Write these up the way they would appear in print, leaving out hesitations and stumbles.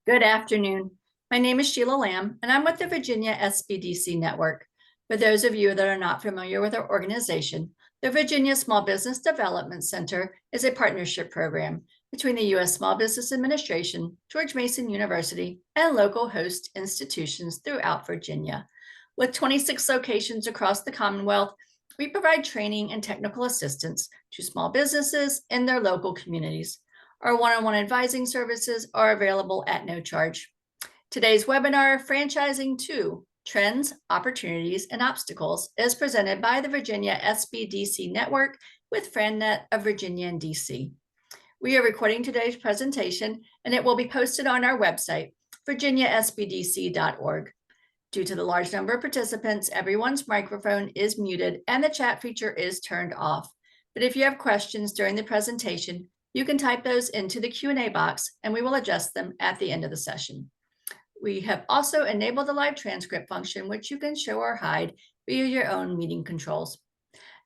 Good afternoon. My name is Sheila Lamb, and I'm with the Virginia SBDC Network. For those of you that are not familiar with our organization, the Virginia Small Business Development Center is a partnership program between the U.S. Small Business Administration, George Mason University, and local host institutions throughout Virginia. With 26 locations across the Commonwealth, we provide training and technical assistance to small businesses in their local communities. Our one-on-one advising services are available at no charge. Today's webinar, Franchising 2, Trends, Opportunities, and Obstacles, is presented by the Virginia SBDC Network with FranNet of Virginia and DC. We are recording today's presentation, and it will be posted on our website, virginiasbdc.org. Due to the large number of participants, everyone's microphone is muted and the chat feature is turned off. But if you have questions during the presentation, you can type those into the Q&A box and we will address them at the end of the session. We have also enabled the live transcript function, which you can show or hide via your own meeting controls.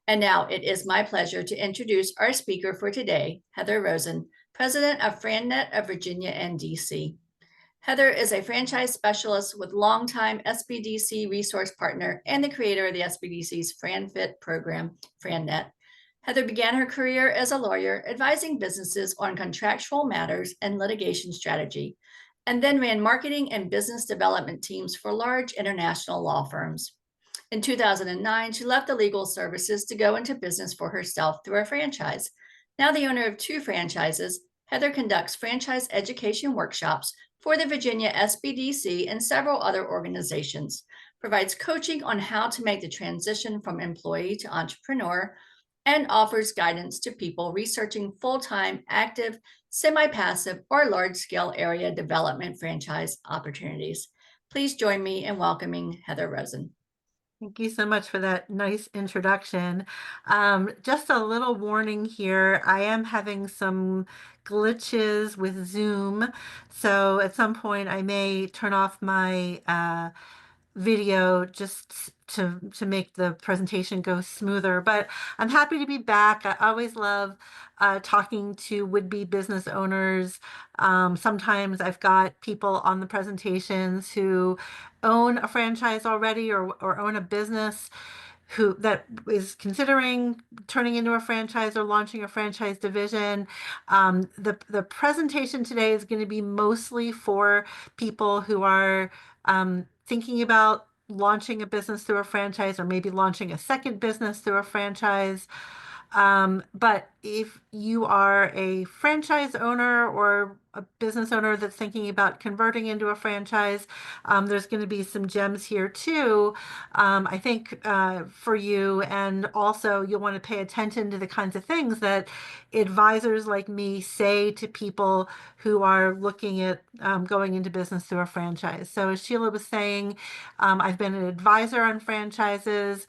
And now it is my pleasure to introduce our speaker for today, Heather Rosen, President of FranNet of Virginia and DC. Heather is a franchise specialist with longtime SBDC resource partner and the creator of the SBDC's FranFit program, FranNet. Heather began her career as a lawyer advising businesses on contractual matters and litigation strategy, and then ran marketing and business development teams for large international law firms. In 2009, she left the legal services to go into business for herself through a franchise. Now the owner of 2 franchises, Heather conducts franchise education workshops for the Virginia SBDC and several other organizations, provides coaching on how to make the transition from employee to entrepreneur, and offers guidance to people researching full-time, active, semi-passive, or large-scale area development franchise opportunities. Please join me in welcoming Heather Rosen. Thank you so much for that nice introduction. Just a little warning here. I am having some glitches with Zoom, so at some point I may turn off my video just to make the presentation go smoother. But I'm happy to be back. I always love talking to would-be business owners. Sometimes I've got people on the presentations who own a franchise already or own a business that is considering turning into a franchise or launching a franchise division. The presentation today is going to be mostly for people who are thinking about launching a business through a franchise or maybe launching a second business through a franchise. But if you are a franchise owner or a business owner that's thinking about converting into a franchise, there's going to be some gems here too, I think, for you. And also you'll want to pay attention to the kinds of things that advisors like me say to people who are looking at going into business through a franchise. So as Sheila was saying, I've been an advisor on franchises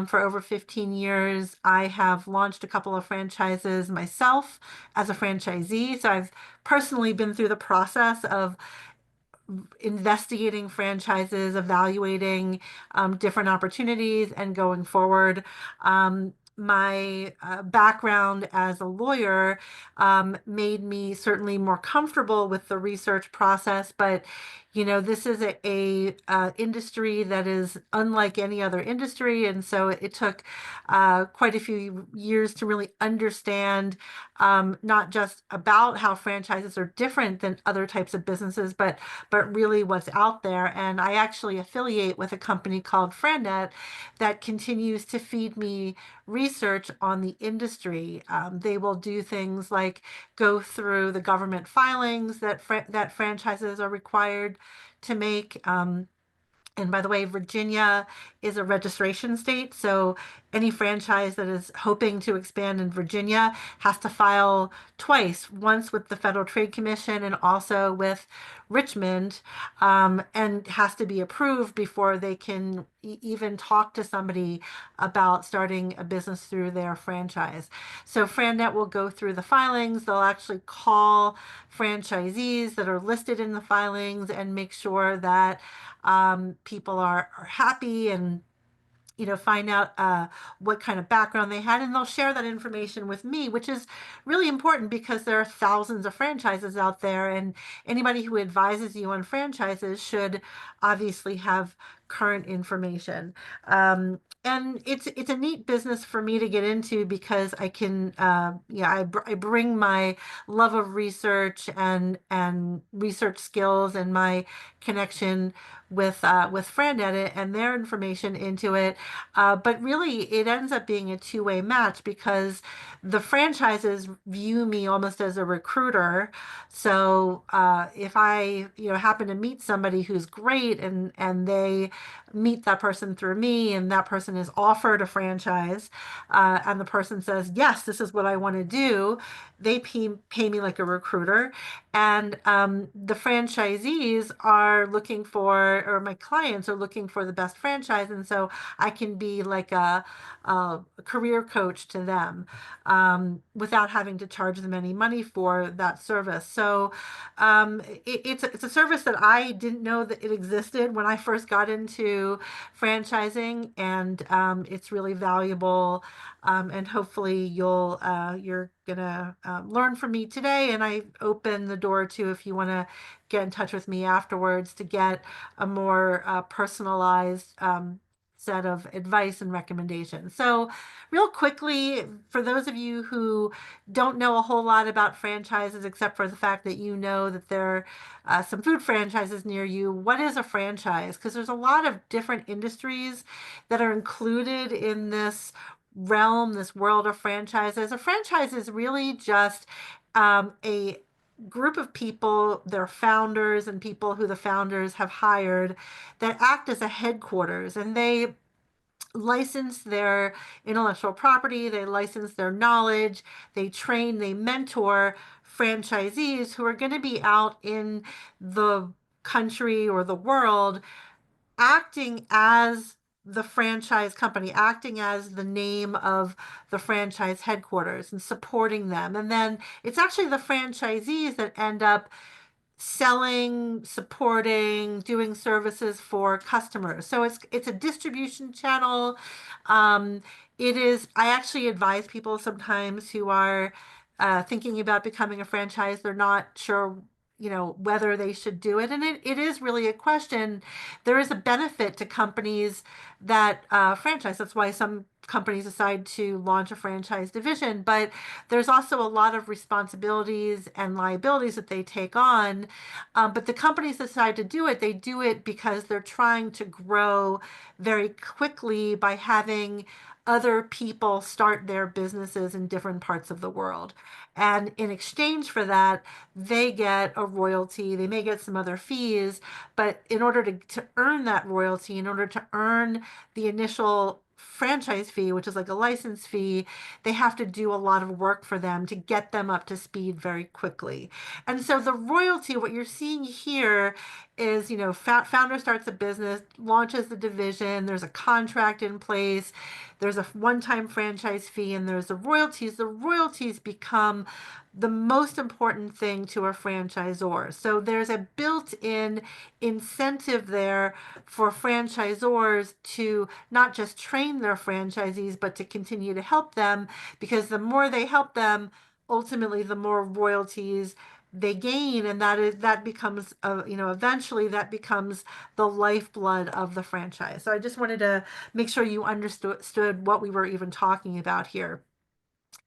for over 15 years. I have launched a couple of franchises myself as a franchisee. So I've personally been through the process of investigating franchises, evaluating different opportunities, and going forward. My background as a lawyer made me certainly more comfortable with the research process, but this is a industry that is unlike any other industry, and so it took quite a few years to really understand not just about how franchises are different than other types of businesses, but really what's out there. And I actually affiliate with a company called FranNet that continues to feed me research on the industry. They will do things like go through the government filings that franchises are required to make. And by the way, Virginia is a registration state, so any franchise that is hoping to expand in Virginia has to file twice, once with the Federal Trade Commission and also with Richmond, and has to be approved before they can even talk to somebody about starting a business through their franchise. So FranNet will go through the filings. They'll actually call franchisees that are listed in the filings and make sure that people are happy and find out what kind of background they had, and they'll share that information with me, which is really important because there are thousands of franchises out there, and anybody who advises you on franchises should obviously have current information. And it's a neat business for me to get into because I can, I bring my love of research and research skills and my connection with Friend Edit and their information into it. But really, it ends up being a two-way match because the franchises view me almost as a recruiter. So if I, happen to meet somebody who's great and they meet that person through me, and that person is offered a franchise, and the person says, "Yes, this is what I want to do," they pay me like a recruiter. And the franchisees are looking for, or my clients are looking for the best franchise. And so I can be like a career coach to them without having to charge them any money for that service. So it's a service that I didn't know that it existed when I first got into franchising, and it's really valuable. And hopefully you're gonna learn from me today, and I open the door to, if you want to get in touch with me afterwards to get a more personalized set of advice and recommendations. So real quickly, for those of you who don't know a whole lot about franchises, except for the fact that you know that there are some food franchises near you, what is a franchise? Because there's a lot of different industries that are included in this realm, this world of franchises. A franchise is really just a group of people, their founders and people who the founders have hired, that act as a headquarters, and they license their intellectual property, they license their knowledge, they train, they mentor franchisees who are going to be out in the country or the world acting as the franchise company, acting as the name of the franchise headquarters and supporting them. And then it's actually the franchisees that end up selling, supporting, doing services for customers. So it's a distribution channel. Um, it is. I actually advise people sometimes who are thinking about becoming a franchise. They're not sure, whether they should do it, and it is really a question. There is a benefit to companies that franchise. That's why some companies decide to launch a franchise division, but there's also a lot of responsibilities and liabilities that they take on. But the companies decide to do it, they do it because they're trying to grow very quickly by having other people start their businesses in different parts of the world. And in exchange for that, they get a royalty, they may get some other fees, but in order to earn that royalty, in order to earn the initial franchise fee, which is like a license fee, they have to do a lot of work for them to get them up to speed very quickly. And so the royalty, what you're seeing here is, founder starts a business, launches the division, there's a contract in place, there's a one-time franchise fee, and there's the royalties. The royalties become the most important thing to a franchisor. So there's a built-in incentive there for franchisors to not just train their franchisees, but to continue to help them, because the more they help them, ultimately the more royalties they gain, and that becomes eventually that becomes the lifeblood of the franchise. So I just wanted to make sure you understood what we were even talking about here.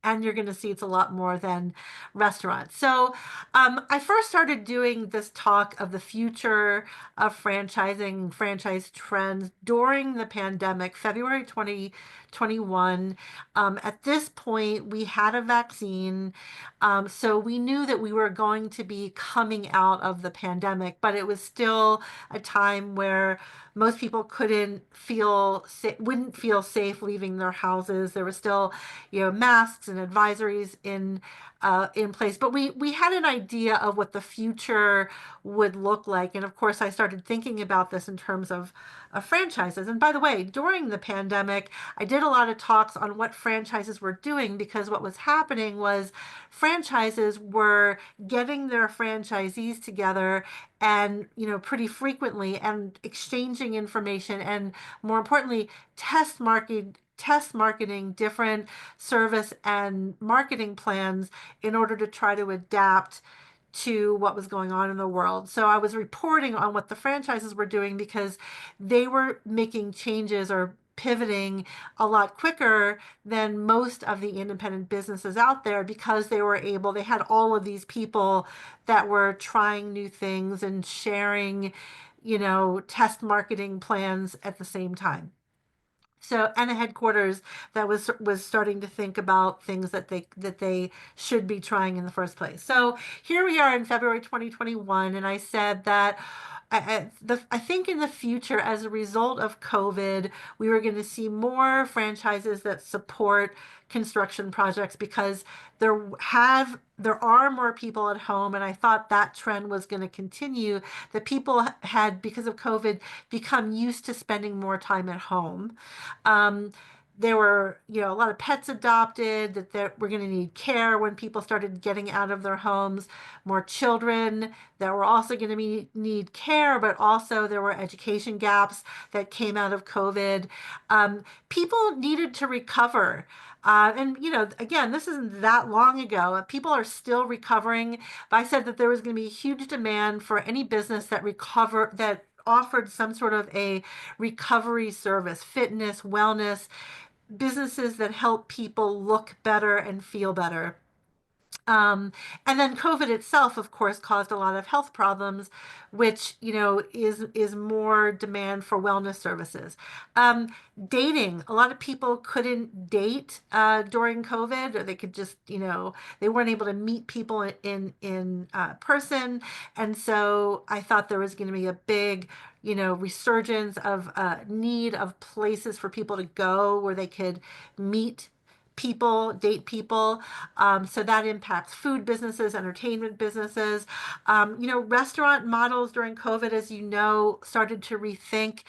And you're going to see it's a lot more than restaurants. So I first started doing this talk of the future of franchising, franchise trends during the pandemic, February 2021. At this point, we had a vaccine. So we knew that we were going to be coming out of the pandemic, but it was still a time where most people wouldn't feel safe leaving their houses. There were still, masks and advisories in in place. But we had an idea of what the future would look like. And of course, I started thinking about this in terms of franchises. And by the way, during the pandemic, I did a lot of talks on what franchises were doing, because what was happening was franchises were getting their franchisees together and, pretty frequently, and exchanging information, and more importantly, test marketing different service and marketing plans in order to try to adapt to what was going on in the world. So I was reporting on what the franchises were doing, because they were making changes or pivoting a lot quicker than most of the independent businesses out there, because they had all of these people that were trying new things and sharing, test marketing plans at the same time. So, and a headquarters that was starting to think about things that they should be trying in the first place. So here we are in February 2021, and I said that I think in the future, as a result of COVID, we were going to see more franchises that support construction projects, because there are more people at home, and I thought that trend was going to continue. That people had, because of COVID, become used to spending more time at home. Um, there were, a lot of pets adopted, that we're going to need care when people started getting out of their homes, more children that were also going to need care, but also there were education gaps that came out of COVID. People needed to recover. And, again, this isn't that long ago. People are still recovering. But I said that there was going to be a huge demand for any business that offered some sort of a recovery service, fitness, wellness, businesses that help people look better and feel better. And then COVID itself, of course, caused a lot of health problems, which, is more demand for wellness services. Um, Dating, a lot of people couldn't date during COVID, or they could just, they weren't able to meet people in person. And so I thought there was going to be a big, resurgence of need of places for people to go where they could meet people, date people. So that impacts food businesses, entertainment businesses. Restaurant models during COVID, as started to rethink.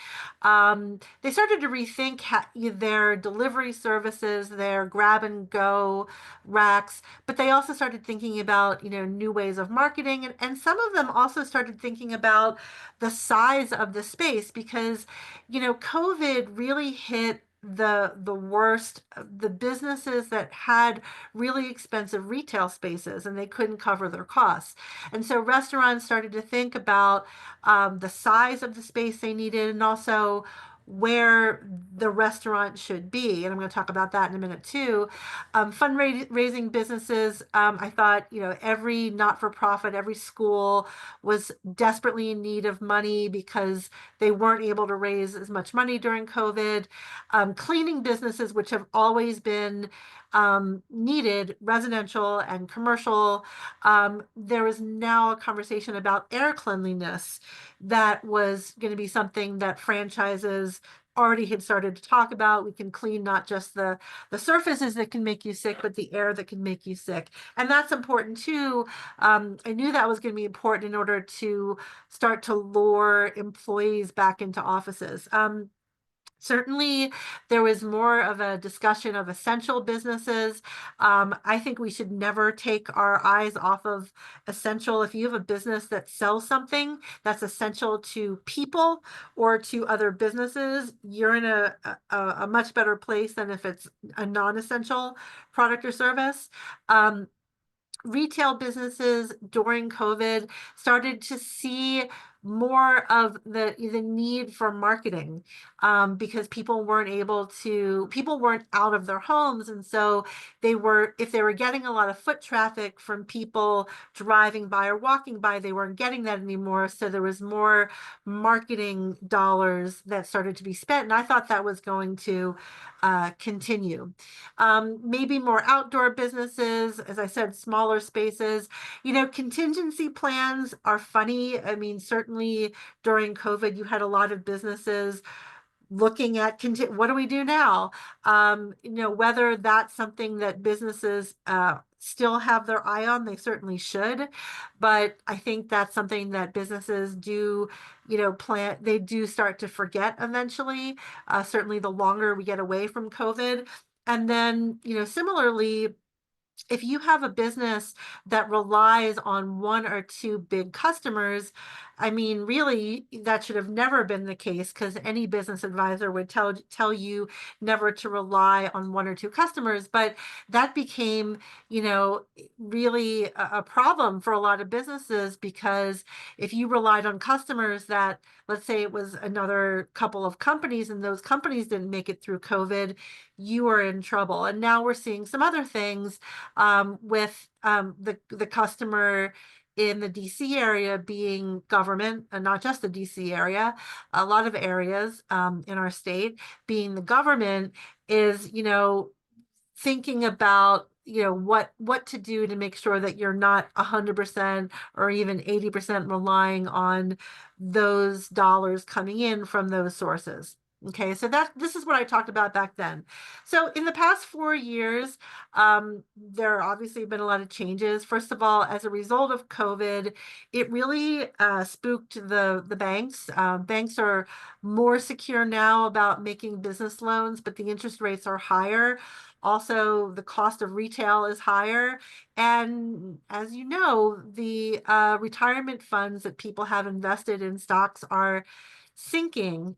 They started to rethink their delivery services, their grab and go racks, but they also started thinking about, new ways of marketing. And some of them also started thinking about the size of the space, because, COVID really hit the worst, the businesses that had really expensive retail spaces, and they couldn't cover their costs. And so restaurants started to think about the size of the space they needed, and also where the restaurant should be. And I'm going to talk about that in a minute too. Fundraising businesses, I thought, every not-for-profit, every school was desperately in need of money, because they weren't able to raise as much money during COVID. Cleaning businesses, which have always been needed, residential and commercial. There is now a conversation about air cleanliness that was going to be something that franchises already had started to talk about. We can clean not just the surfaces that can make you sick, but the air that can make you sick. And that's important too. I knew that was going to be important in order to start to lure employees back into offices. Certainly, there was more of a discussion of essential businesses. I think we should never take our eyes off of essential. If you have a business that sells something that's essential to people or to other businesses, you're in a much better place than if it's a non-essential product or service. Retail businesses during COVID started to see more of the need for marketing, because people weren't out of their homes. And so if they were getting a lot of foot traffic from people driving by or walking by, they weren't getting that anymore. So there was more marketing dollars that started to be spent. And I thought that was going to continue. Maybe more outdoor businesses, as I said, smaller spaces. Contingency plans are funny. I mean, certainly during COVID, you had a lot of businesses looking at what do we do now? Whether that's something that businesses still have their eye on. They certainly should. But I think that's something that businesses do, they do start to forget eventually, certainly the longer we get away from COVID. And then, similarly, if you have a business that relies on one or two big customers, I mean, really, that should have never been the case, because any business advisor would tell you never to rely on one or two customers. But that became, really a problem for a lot of businesses, because if you relied on customers that, let's say it was another couple of companies and those companies didn't make it through COVID, you were in trouble. And now we're seeing some other things, with the customer in the DC area being government, and not just the DC area, a lot of areas in our state being the government, is, thinking about, what to do to make sure that you're not 100% or even 80% relying on those dollars coming in from those sources. Okay, so this is what I talked about back then. So in the past 4 years, there obviously have been a lot of changes. First of all, as a result of COVID, it really spooked the banks. Banks are more secure now about making business loans, but the interest rates are higher. Also, the cost of retail is higher. And as you know, the retirement funds that people have invested in stocks are sinking.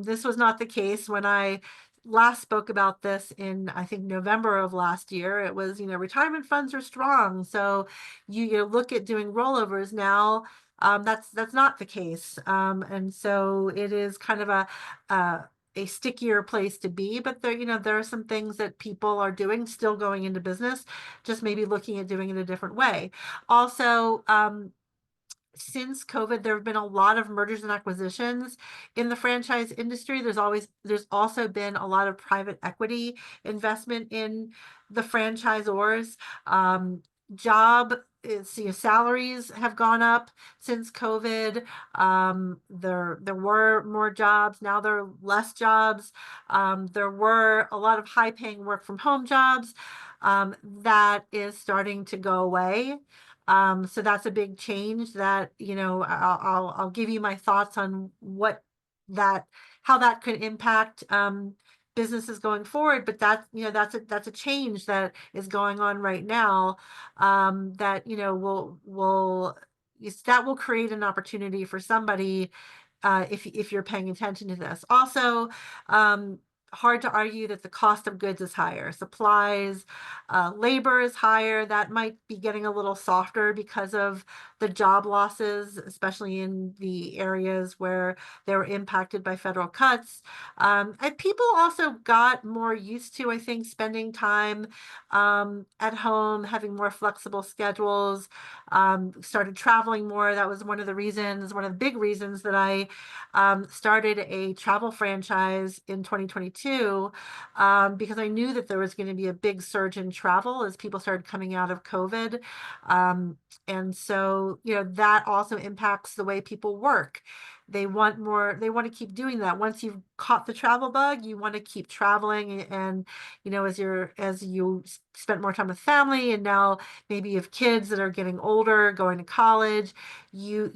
This was not the case when I last spoke about this in, I think, November of last year. It was, retirement funds are strong. So you look at doing rollovers now. That's not the case. And so it is kind of a stickier place to be, but there are some things that people are doing, still going into business, just maybe looking at doing it a different way. Also, since COVID, there have been a lot of mergers and acquisitions in the franchise industry. There's also been a lot of private equity investment in the franchisors. Job is, salaries have gone up since COVID. There were more jobs. Now there are less jobs. There were a lot of high paying work from home jobs. That is starting to go away. So that's a big change that, I'll give you my thoughts on how that could impact businesses going forward. But that's a change that is going on right now, that, that will create an opportunity for somebody, if you're paying attention to this. Also, hard to argue that the cost of goods is higher. Supplies, labor is higher. That might be getting a little softer because of the job losses, especially in the areas where they were impacted by federal cuts. And people also got more used to, I think, spending time at home, having more flexible schedules, started traveling more. That was one of the big reasons that I started a travel franchise in 2022, because I knew that there was going to be a big surge in travel as people started coming out of COVID. And so, that also impacts the way people work. They want to keep doing that. Once you've caught the travel bug, you want to keep traveling. And, as you spent more time with family, and now maybe you have kids that are getting older, going to college, you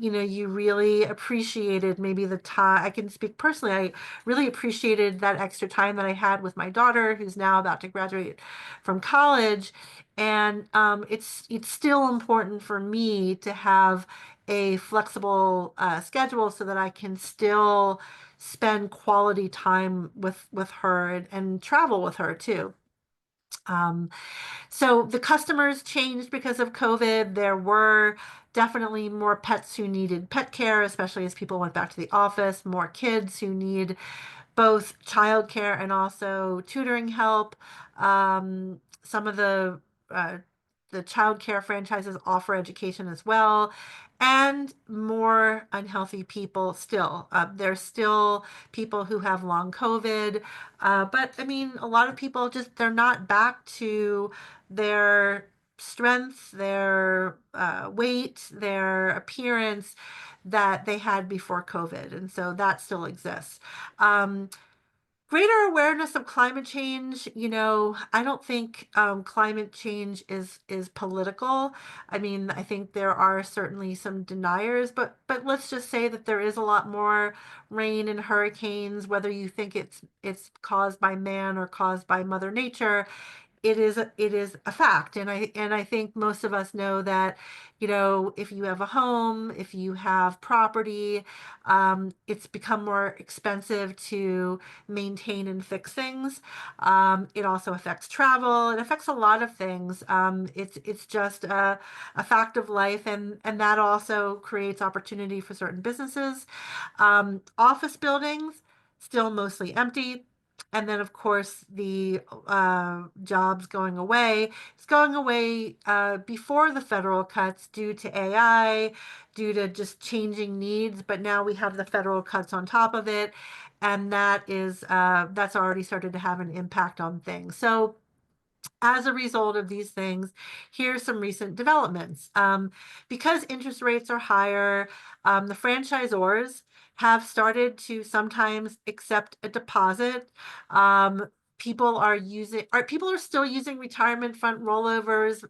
really appreciated maybe the time. I can speak personally. I really appreciated that extra time that I had with my daughter, who's now about to graduate from college. And it's still important for me to have a flexible schedule so that I can still spend quality time with her, and travel with her too. Um, so the customers changed because of COVID. There were definitely more pets who needed pet care, especially as people went back to the office, more kids who need both childcare and also tutoring help. Some of the childcare franchises offer education as well, and more unhealthy people still. There's still people who have long COVID, but I mean, a lot of people they're not back to their strength, their weight, their appearance that they had before COVID, and so that still exists. Um, Greater awareness of climate change. I don't think climate change is political. I mean, I think there are certainly some deniers, but let's just say that there is a lot more rain and hurricanes, whether you think it's caused by man or caused by Mother Nature. It is a fact, and I think most of us know that, if you have a home, if you have property, it's become more expensive to maintain and fix things. It also affects travel. It affects a lot of things. It's just a fact of life, and that also creates opportunity for certain businesses. Office buildings still mostly empty. And then, of course, the jobs going away. It's going away before the federal cuts due to AI, due to just changing needs. But now we have the federal cuts on top of it, and that's already started to have an impact on things. So as a result of these things, here's some recent developments. Because interest rates are higher, the franchisors have started to sometimes accept a deposit. Um, people are still using retirement fund rollovers,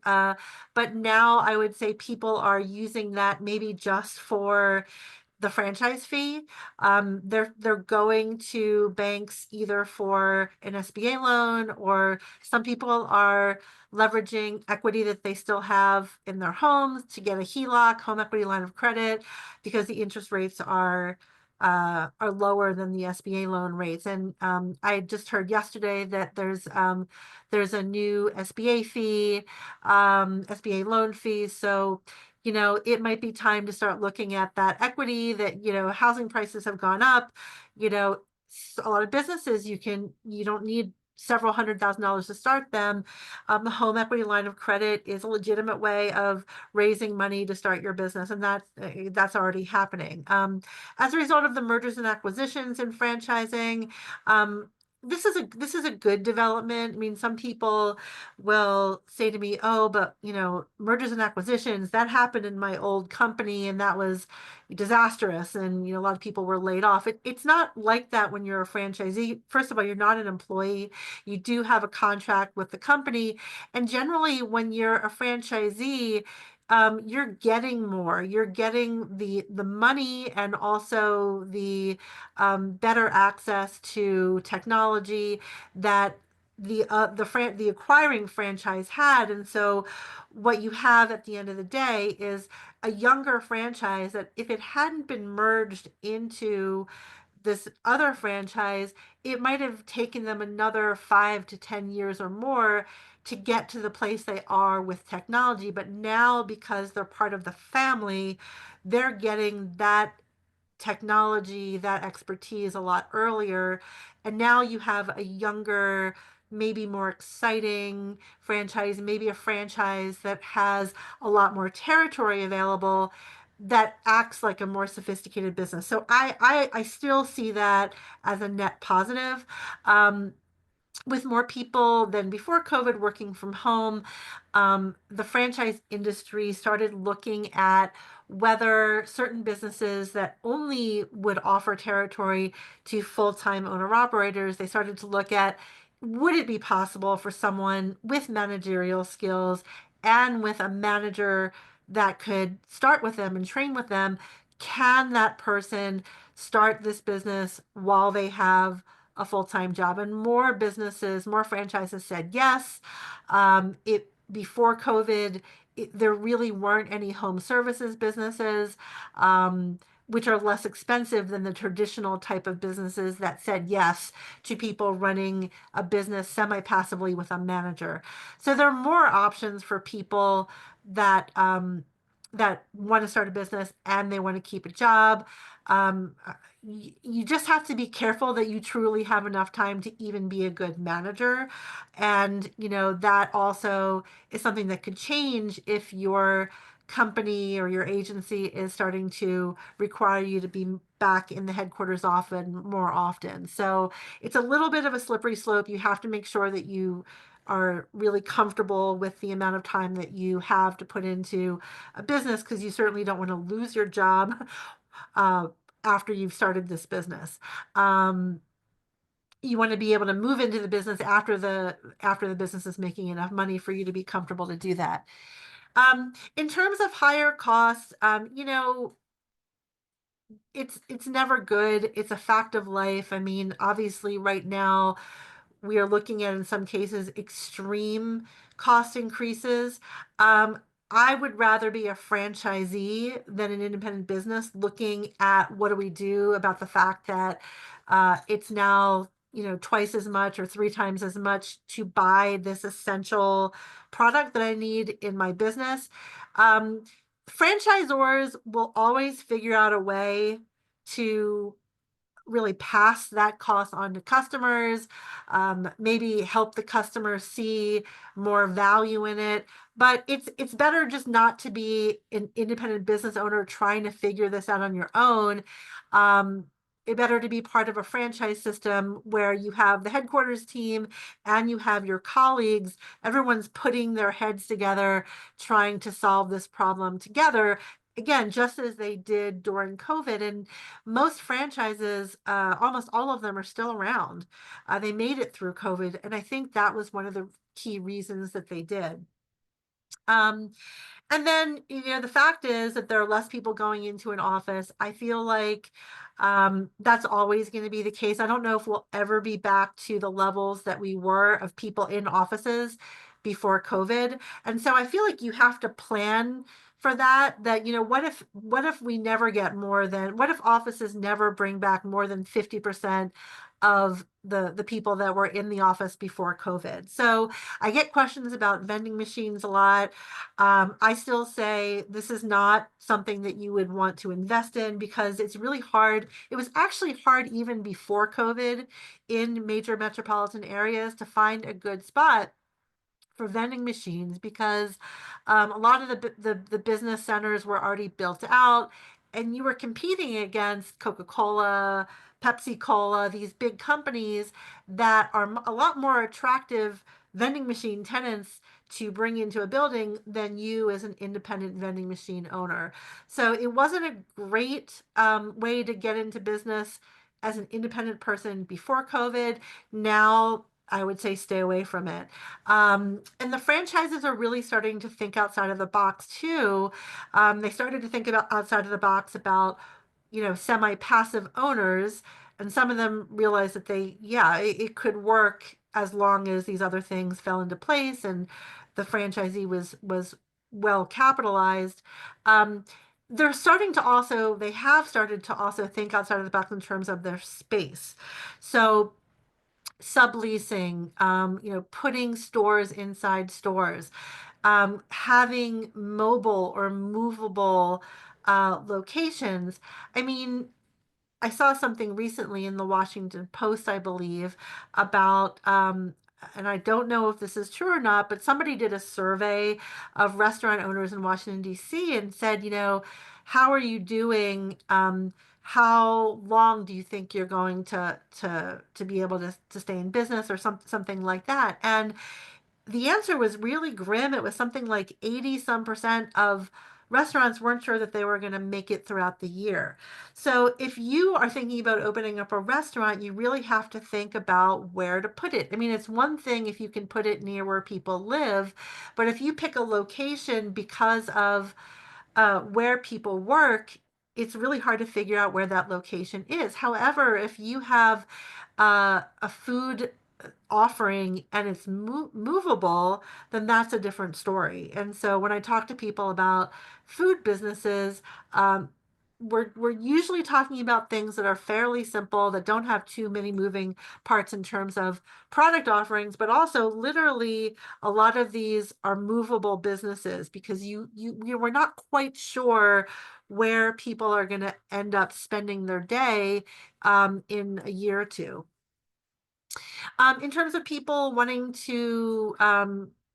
but now I would say people are using that maybe just for the franchise fee. They're going to banks either for an SBA loan, or some people are leveraging equity that they still have in their homes to get a HELOC, home equity line of credit, because the interest rates are lower than the SBA loan rates. And I just heard yesterday that there's a new SBA fee, SBA loan fee. So it might be time to start looking at that equity that, housing prices have gone up. A lot of businesses, you don't need several $100,000 to start them. The home equity line of credit is a legitimate way of raising money to start your business, and that's already happening. As a result of the mergers and acquisitions and franchising, this is a good development. I mean, some people will say to me, "Oh, but mergers and acquisitions, that happened in my old company, and that was disastrous, and a lot of people were laid off." It's not like that when you're a franchisee. First of all, you're not an employee. You do have a contract with the company, and generally, when you're a franchisee, you're getting more. You're getting the money, and also better access to technology that the acquiring franchise had. And so what you have at the end of the day is a younger franchise that, if it hadn't been merged into this other franchise, it might have taken them another 5 to 10 years or more to get to the place they are with technology. But now, because they're part of the family, they're getting that technology, that expertise a lot earlier. And now you have a younger, maybe more exciting franchise, maybe a franchise that has a lot more territory available, that acts like a more sophisticated business. So I still see that as a net positive. With more people than before COVID working from home, the franchise industry started looking at whether certain businesses that only would offer territory to full-time owner-operators, they started to look at, would it be possible for someone with managerial skills and with a manager that could start with them and train with them, can that person start this business while they have a full-time job? And more franchises said yes. It Before COVID, there really weren't any home services businesses, which are less expensive than the traditional type of businesses that said yes to people running a business semi-passively with a manager. So there are more options for people that want to start a business and they want to keep a job. You just have to be careful that you truly have enough time to even be a good manager. And, that also is something that could change if your company or your agency is starting to require you to be back in the headquarters more often. So it's a little bit of a slippery slope. You have to make sure that you are really comfortable with the amount of time that you have to put into a business, because you certainly don't want to lose your job uh, after you've started this business. Um, you want to be able to move into the business after the business is making enough money for you to be comfortable to do that. In terms of higher costs, it's never good. It's a fact of life. I mean, obviously, right now we are looking at, in some cases, extreme cost increases. Um, I would rather be a franchisee than an independent business, looking at what do we do about the fact that it's now, twice as much or three times as much to buy this essential product that I need in my business. Um, Franchisors will always figure out a way to really pass that cost on to customers, maybe help the customer see more value in it. But it's better just not to be an independent business owner trying to figure this out on your own. It better to be part of a franchise system where you have the headquarters team and you have your colleagues. Everyone's putting their heads together, trying to solve this problem together. Again, just as they did during COVID. And most franchises, almost all of them, are still around. They made it through COVID, and I think that was one of the key reasons that they did. Um, and then, the fact is that there are less people going into an office. I feel like that's always going to be the case. I don't know if we'll ever be back to the levels that we were of people in offices before COVID. And so I feel like you have to plan for that, what if we never get more than, what if offices never bring back more than 50% of the people that were in the office before COVID? So I get questions about vending machines a lot. I still say this is not something that you would want to invest in because it's really hard. It was actually hard even before COVID in major metropolitan areas to find a good spot for vending machines because a lot of the business centers were already built out, and you were competing against Coca-Cola, Pepsi Cola, these big companies that are a lot more attractive vending machine tenants to bring into a building than you as an independent vending machine owner. So it wasn't a great way to get into business as an independent person before COVID. Now I would say stay away from it. And the franchises are really starting to think outside of the box too. They started to think about outside of the box about, semi-passive owners, and some of them realized that it could work as long as these other things fell into place and the franchisee was well capitalized. Um, they have started to also think outside of the box in terms of their space. So subleasing, putting stores inside stores, having mobile or movable locations. I mean, I saw something recently in the Washington Post, I believe, about, and I don't know if this is true or not, but somebody did a survey of restaurant owners in Washington, D.C., and said, how are you doing? How long do you think you're going to be able to stay in business or something like that? And the answer was really grim. It was something like 80 some percent of restaurants weren't sure that they were going to make it throughout the year. So if you are thinking about opening up a restaurant, you really have to think about where to put it. I mean, it's one thing if you can put it near where people live, but if you pick a location because of where people work, it's really hard to figure out where that location is. However, if you have a food offering and it's movable, then that's a different story. And so when I talk to people about food businesses, we're usually talking about things that are fairly simple, that don't have too many moving parts in terms of product offerings, but also literally a lot of these are movable businesses because we're not quite sure where people are going to end up spending their day in a year or two. In terms of people wanting to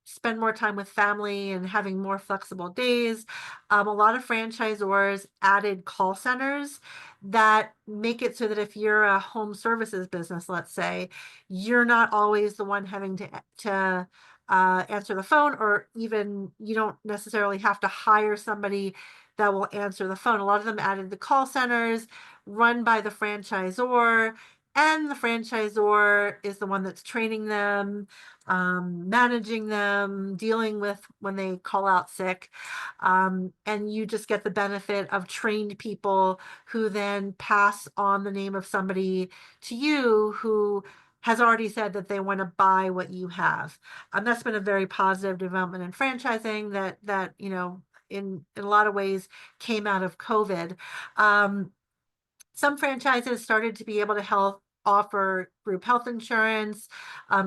spend more time with family and having more flexible days, a lot of franchisors added call centers that make it so that if you're a home services business, let's say, you're not always the one having to answer the phone, or even you don't necessarily have to hire somebody that will answer the phone. A lot of them added the call centers run by the franchisor. and the franchisor is the one that's training them, managing them, dealing with when they call out sick. And you just get the benefit of trained people who then pass on the name of somebody to you who has already said that they want to buy what you have. That's been a very positive development in franchising that in a lot of ways came out of COVID. Um, some franchises started to be able to help offer group health insurance,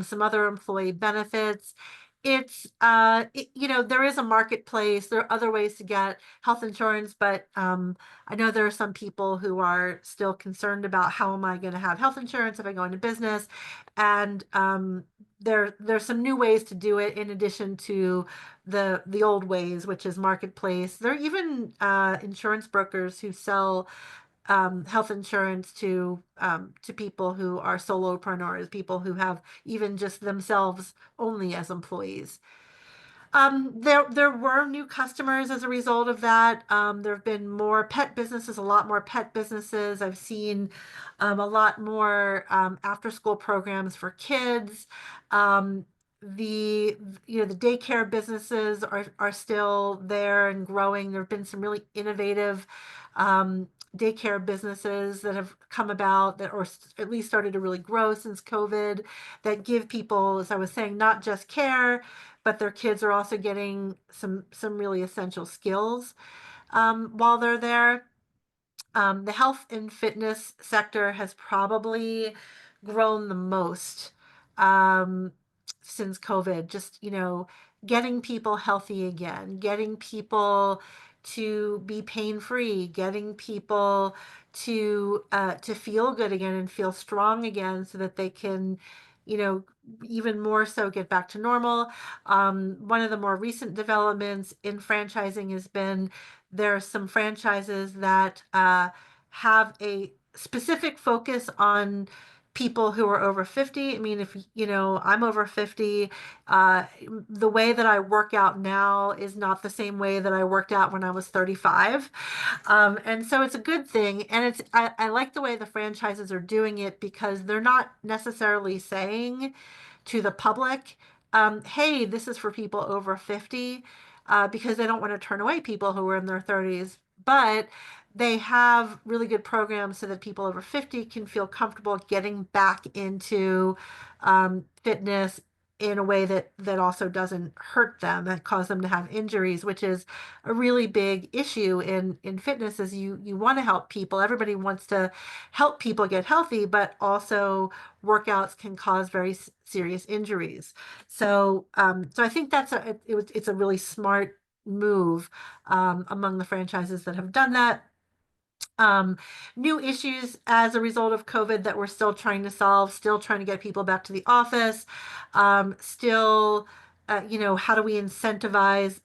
some other employee benefits. There is a marketplace. There are other ways to get health insurance, but I know there are some people who are still concerned about how am I going to have health insurance if I go into business, and there's some new ways to do it in addition to the old ways, which is marketplace. There are even insurance brokers who sell health insurance to people who are solopreneurs, people who have even just themselves only as employees. There were new customers as a result of that. There have been more pet businesses, a lot more pet businesses. I've seen a lot more after school programs for kids. Um, the daycare businesses are still there and growing. There have been some really innovative daycare businesses that have come about that, or at least started to really grow since COVID, that give people, as I was saying, not just care, but their kids are also getting some really essential skills while they're there. The health and fitness sector has probably grown the most um, since COVID. Just, getting people healthy again, getting people to be pain free, getting people to feel good again and feel strong again, so that they can, you know, even more so get back to normal. One of the more recent developments in franchising has been there are some franchises that have a specific focus on people who are over 50. I mean, if I'm over 50, the way that I work out now is not the same way that I worked out when I was 35. And so it's a good thing. And I like the way the franchises are doing it, because they're not necessarily saying to the public, hey, this is for people over 50, because they don't want to turn away people who are in their 30s. But they have really good programs so that people over 50 can feel comfortable getting back into fitness in a way that also doesn't hurt them, that cause them to have injuries, which is a really big issue in fitness. Is you want to help people. Everybody wants to help people get healthy, but also workouts can cause very serious injuries. So I think it's a really smart move among the franchises that have done that. um, New issues as a result of COVID that we're still trying to solve, still trying to get people back to the office, still, how do we incentivize,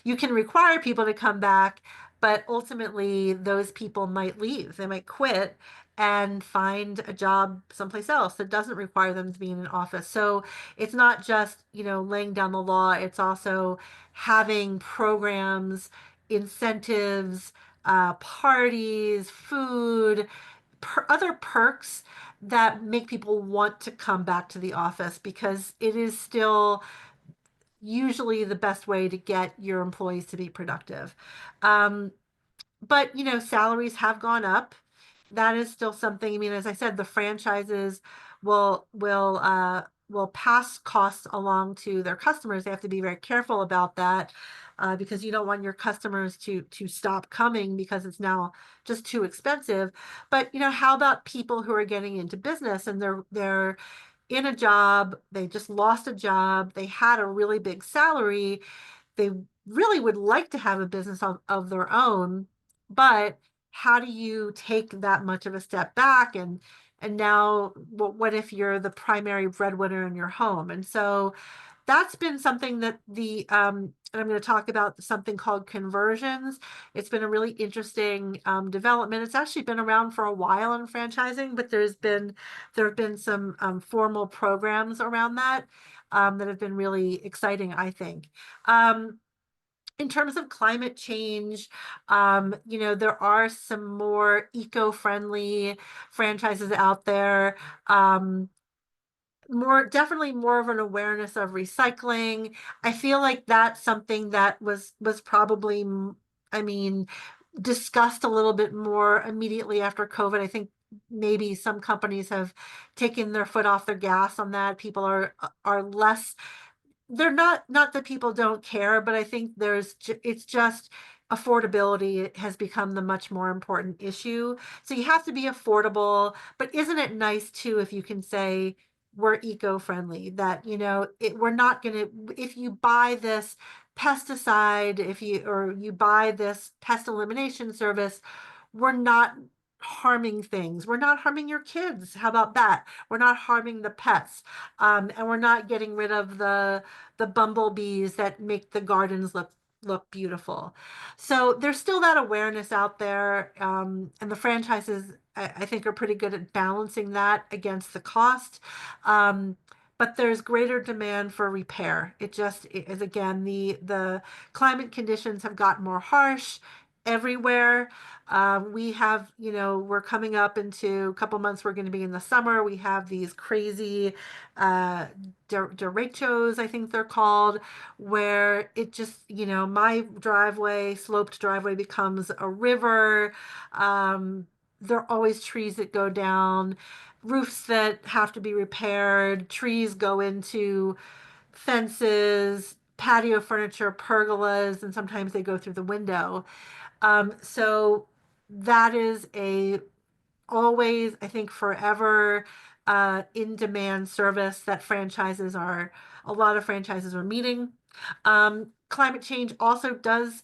you can require people to come back, but ultimately those people might leave, they might quit and find a job someplace else that doesn't require them to be in an office. So it's not just, laying down the law, it's also having programs, incentives, parties, food, other perks that make people want to come back to the office, because it is still usually the best way to get your employees to be productive. Um, but salaries have gone up. That is still something. I mean, as I said, the franchises will pass costs along to their customers. They have to be very careful about that, because you don't want your customers to stop coming because it's now just too expensive. But how about people who are getting into business and they're in a job, they just lost a job, they had a really big salary, they really would like to have a business of their own, but how do you take that much of a step back? And now, what if you're the primary breadwinner in your home? And so that's been something that and I'm going to talk about something called conversions. It's been a really interesting development. It's actually been around for a while in franchising, but there have been some formal programs around that that have been really exciting, I think. Um, In terms of climate change, there are some more eco-friendly franchises out there. Um, definitely more of an awareness of recycling. I feel like that's something that was probably, I mean, discussed a little bit more immediately after COVID. I think maybe some companies have taken their foot off their gas on that. People are less, they're not that people don't care, but I think it's just affordability has become the much more important issue. So you have to be affordable, but isn't it nice too if you can say we're eco-friendly, that we're not going to, if you buy this pesticide, if you or you buy this pest elimination service, we're not harming things. We're not harming your kids. How about that? We're not harming the pets. And we're not getting rid of the bumblebees that make the gardens look beautiful. So there's still that awareness out there, and the franchises I think are pretty good at balancing that against the cost. Um, but there's greater demand for repair. It is, again, the climate conditions have gotten more harsh everywhere. We're coming up into a couple months. We're going to be in the summer. We have these crazy derechos, I think they're called, where it just, my sloped driveway becomes a river. There are always trees that go down, roofs that have to be repaired, trees go into fences, patio furniture, pergolas, and sometimes they go through the window. So that is always, I think, forever in demand service that a lot of franchises are meeting. Climate change also does,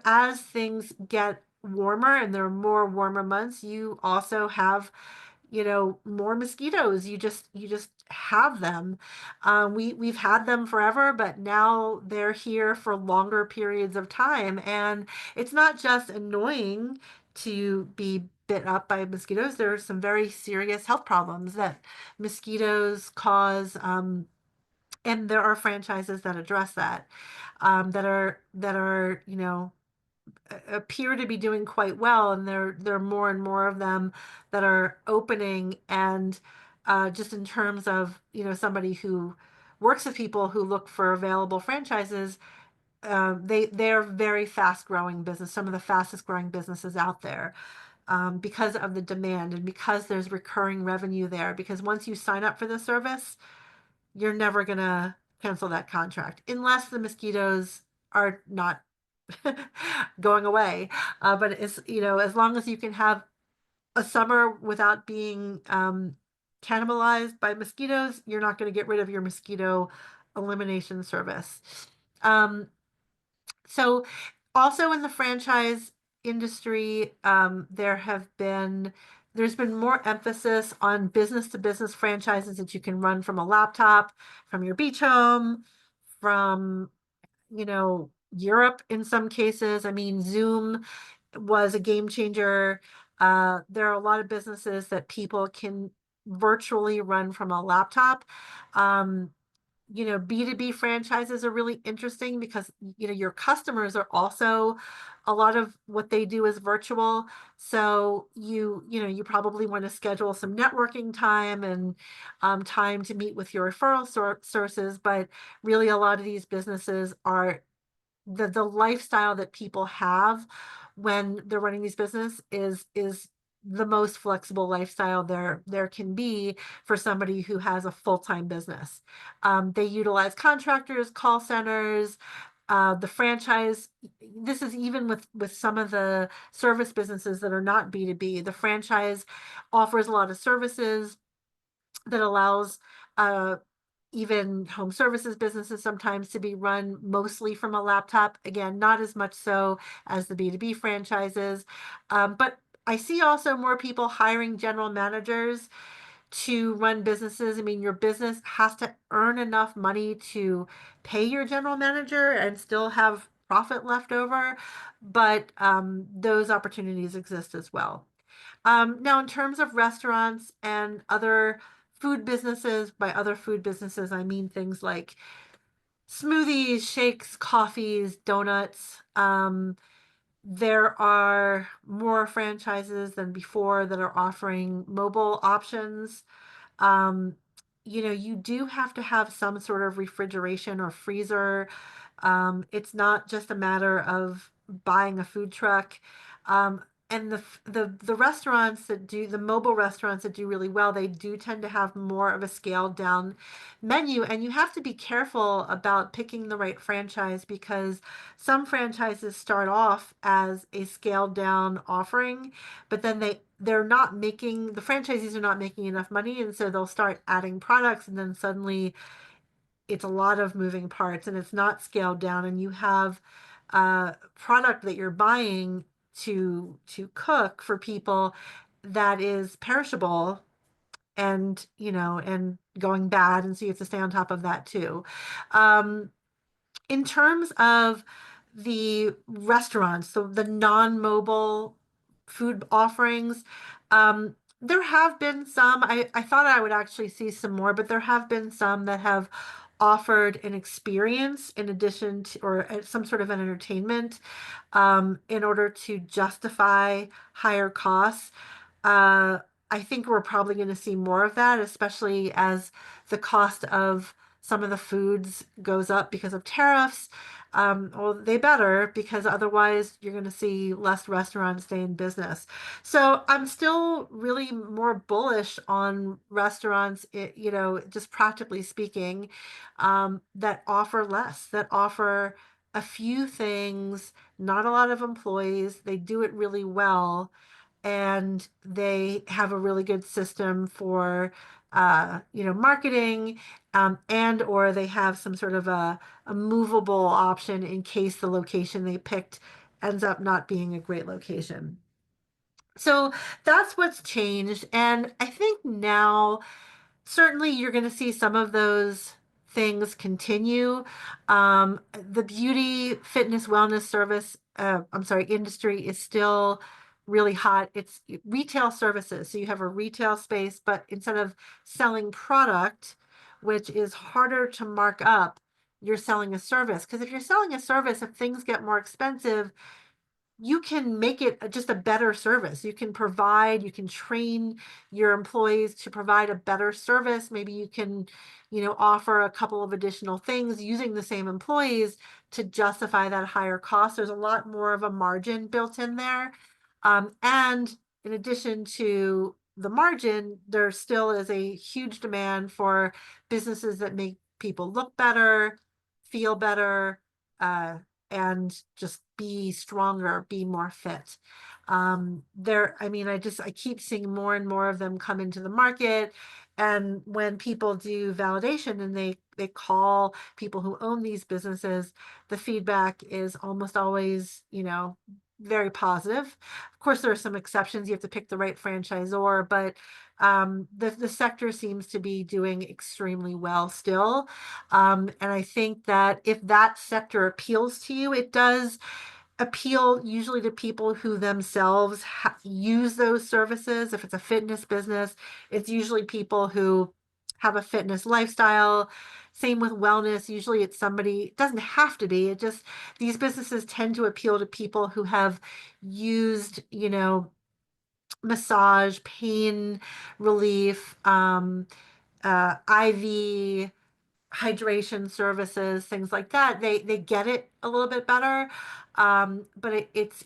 as things get warmer and there are more warmer months, you also have more mosquitoes. You just have them. We've had them forever, but now they're here for longer periods of time, and it's not just annoying to be bit up by mosquitoes. There are some very serious health problems that mosquitoes cause, and there are franchises that address that, that are appear to be doing quite well, and there are more and more of them that are opening. And just in terms of somebody who works with people who look for available franchises, they're very fast growing business, some of the fastest growing businesses out there, because of the demand and because there's recurring revenue there. Because once you sign up for the service, you're never gonna cancel that contract unless the mosquitoes are not going away. But as long as you can have a summer without being cannibalized by mosquitoes, you're not going to get rid of your mosquito elimination service. Um, so also in the franchise industry, there's been more emphasis on business to business franchises that you can run from a laptop, from your beach home, from Europe in some cases. I mean, Zoom was a game changer. There are a lot of businesses that people can virtually run from a laptop. Um, B2B franchises are really interesting because, your customers are also, a lot of what they do is virtual. So you probably want to schedule some networking time and time to meet with your referral sources. But really, a lot of these businesses are the lifestyle that people have when they're running these business is the most flexible lifestyle there can be for somebody who has a full-time business. They utilize contractors, call centers, the franchise. This is even with some of the service businesses that are not B2B. The franchise offers a lot of services that allows even home services businesses sometimes to be run mostly from a laptop. Again, not as much so as the B2B franchises. But I see also more people hiring general managers to run businesses. I mean, your business has to earn enough money to pay your general manager and still have profit left over. But those opportunities exist as well. Now, in terms of restaurants and other food businesses, by other food businesses, I mean things like smoothies, shakes, coffees, donuts. There are more franchises than before that are offering mobile options. Um, you do have to have some sort of refrigeration or freezer. It's not just a matter of buying a food truck. Um, and the restaurants that do the mobile restaurants that do really well, they do tend to have more of a scaled down menu. And you have to be careful about picking the right franchise because some franchises start off as a scaled down offering, but then they're not making the franchisees are not making enough money, and so they'll start adding products, and then suddenly it's a lot of moving parts and it's not scaled down, and you have product that you're buying to cook for people that is perishable and and going bad, and so you have to stay on top of that too. um, in terms of the restaurants, so the non-mobile food offerings, there have been some. I thought I would actually see some more, but there have been some that have offered an experience in addition to, or some sort of an entertainment, in order to justify higher costs. Uh, I think we're probably going to see more of that, especially as the cost of some of the foods goes up because of tariffs. Well, they better, because otherwise you're going to see less restaurants stay in business. So I'm still really more bullish on restaurants, just practically speaking, that offer less, that offer a few things, not a lot of employees. They do it really well, and they have a really good system for marketing, and or they have some sort of a movable option in case the location they picked ends up not being a great location. So that's what's changed, and I think now certainly you're going to see some of those things continue. The beauty, fitness, wellness service, I'm sorry, industry is still really hot. It's retail services. So you have a retail space, but instead of selling product, which is harder to mark up, you're selling a service. Because if you're selling a service, if things get more expensive, you can make it just a better service. You can train your employees to provide a better service. Maybe you can, offer a couple of additional things using the same employees to justify that higher cost. There's a lot more of a margin built in there. And in addition to the margin, there still is a huge demand for businesses that make people look better, feel better, uh, and just be stronger, be more fit. I keep seeing more and more of them come into the market. And when people do validation and they call people who own these businesses, the feedback is almost always, very positive. Of course, there are some exceptions. You have to pick the right franchisor, but the sector seems to be doing extremely well still. And I think that if that sector appeals to you, it does appeal usually to people who themselves use those services. If it's a fitness business, it's usually people who have a fitness lifestyle. Same with wellness. Usually it's somebody, it doesn't have to be, it just, these businesses tend to appeal to people who have used, massage, pain relief, IV hydration services, things like that. They get it a little bit better. But it's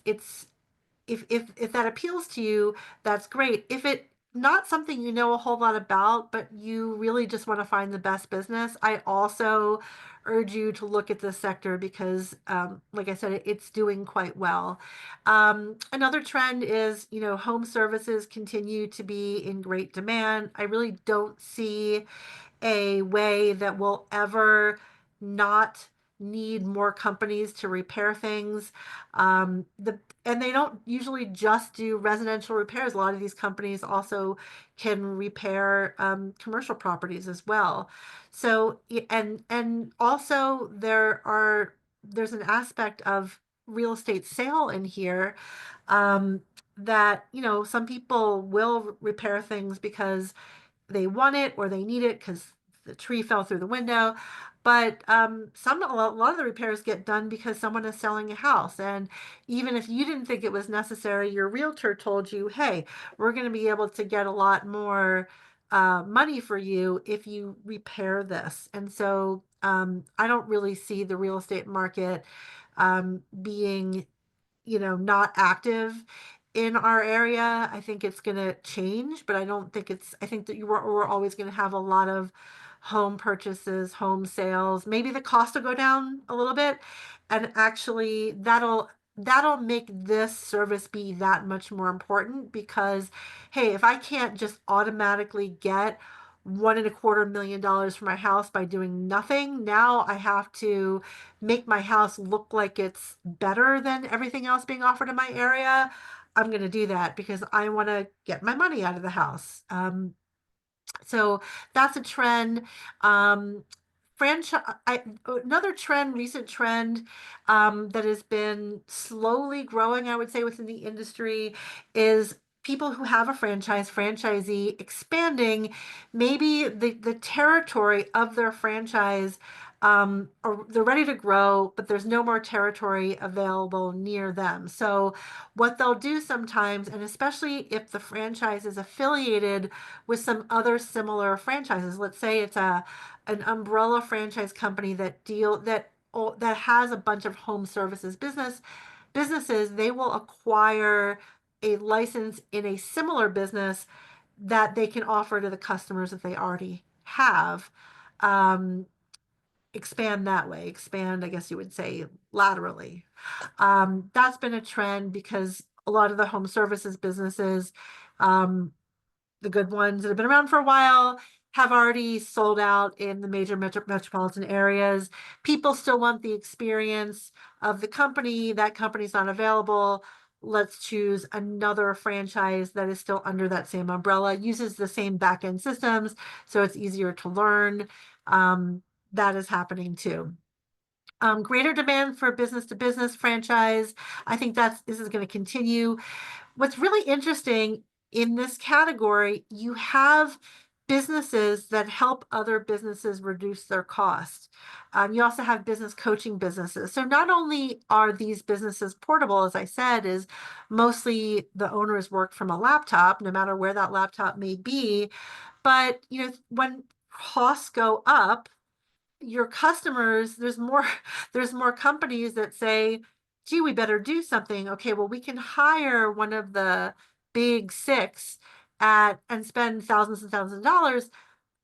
if that appeals to you, that's great. If it not something you know a whole lot about, but you really just want to find the best business, I also urge you to look at this sector because, like I said, it's doing quite well. Another trend is, home services continue to be in great demand. I really don't see a way that will ever not need more companies to repair things. And they don't usually just do residential repairs. A lot of these companies also can repair commercial properties as well. So and also there's an aspect of real estate sale in here, that some people will repair things because they want it or they need it because the tree fell through the window. But a lot of the repairs get done because someone is selling a house. And even if you didn't think it was necessary, your realtor told you, hey, we're going to be able to get a lot more money for you if you repair this. And so I don't really see the real estate market being, not active in our area. I think it's going to change, but I don't think I think that we're always going to have a lot of home purchases, home sales. Maybe the cost will go down a little bit, and actually that'll make this service be that much more important because, hey, if I can't just automatically get $1.25 million for my house by doing nothing, now I have to make my house look like it's better than everything else being offered in my area. I'm going to do that because I want to get my money out of the house. So that's a trend. Um, another trend, recent trend that has been slowly growing, I would say, within the industry is people who have a franchisee expanding maybe the territory of their franchise. Or they're ready to grow, but there's no more territory available near them. So, what they'll do sometimes, and especially if the franchise is affiliated with some other similar franchises. Let's say it's an umbrella franchise company that has a bunch of home services businesses. They will acquire a license in a similar business that they can offer to the customers that they already have. Um, Expand that way. Expand, I guess you would say, laterally. That's been a trend because a lot of the home services businesses, um, the good ones that have been around for a while, have already sold out in the major metropolitan areas. People still want the experience of the company. That company's not available. Let's choose another franchise that is still under that same umbrella, uses the same back end systems, so it's easier to learn. Um, that is happening too. Greater demand for business to business franchise. I think this is going to continue. What's really interesting in this category, you have businesses that help other businesses reduce their cost. You also have business coaching businesses. So not only are these businesses portable, as I said, is mostly the owners work from a laptop, no matter where that laptop may be, but when costs go up, your customers, there's more companies that say, gee, we better do something. Okay, well, we can hire one of the big six and spend thousands and thousands of dollars.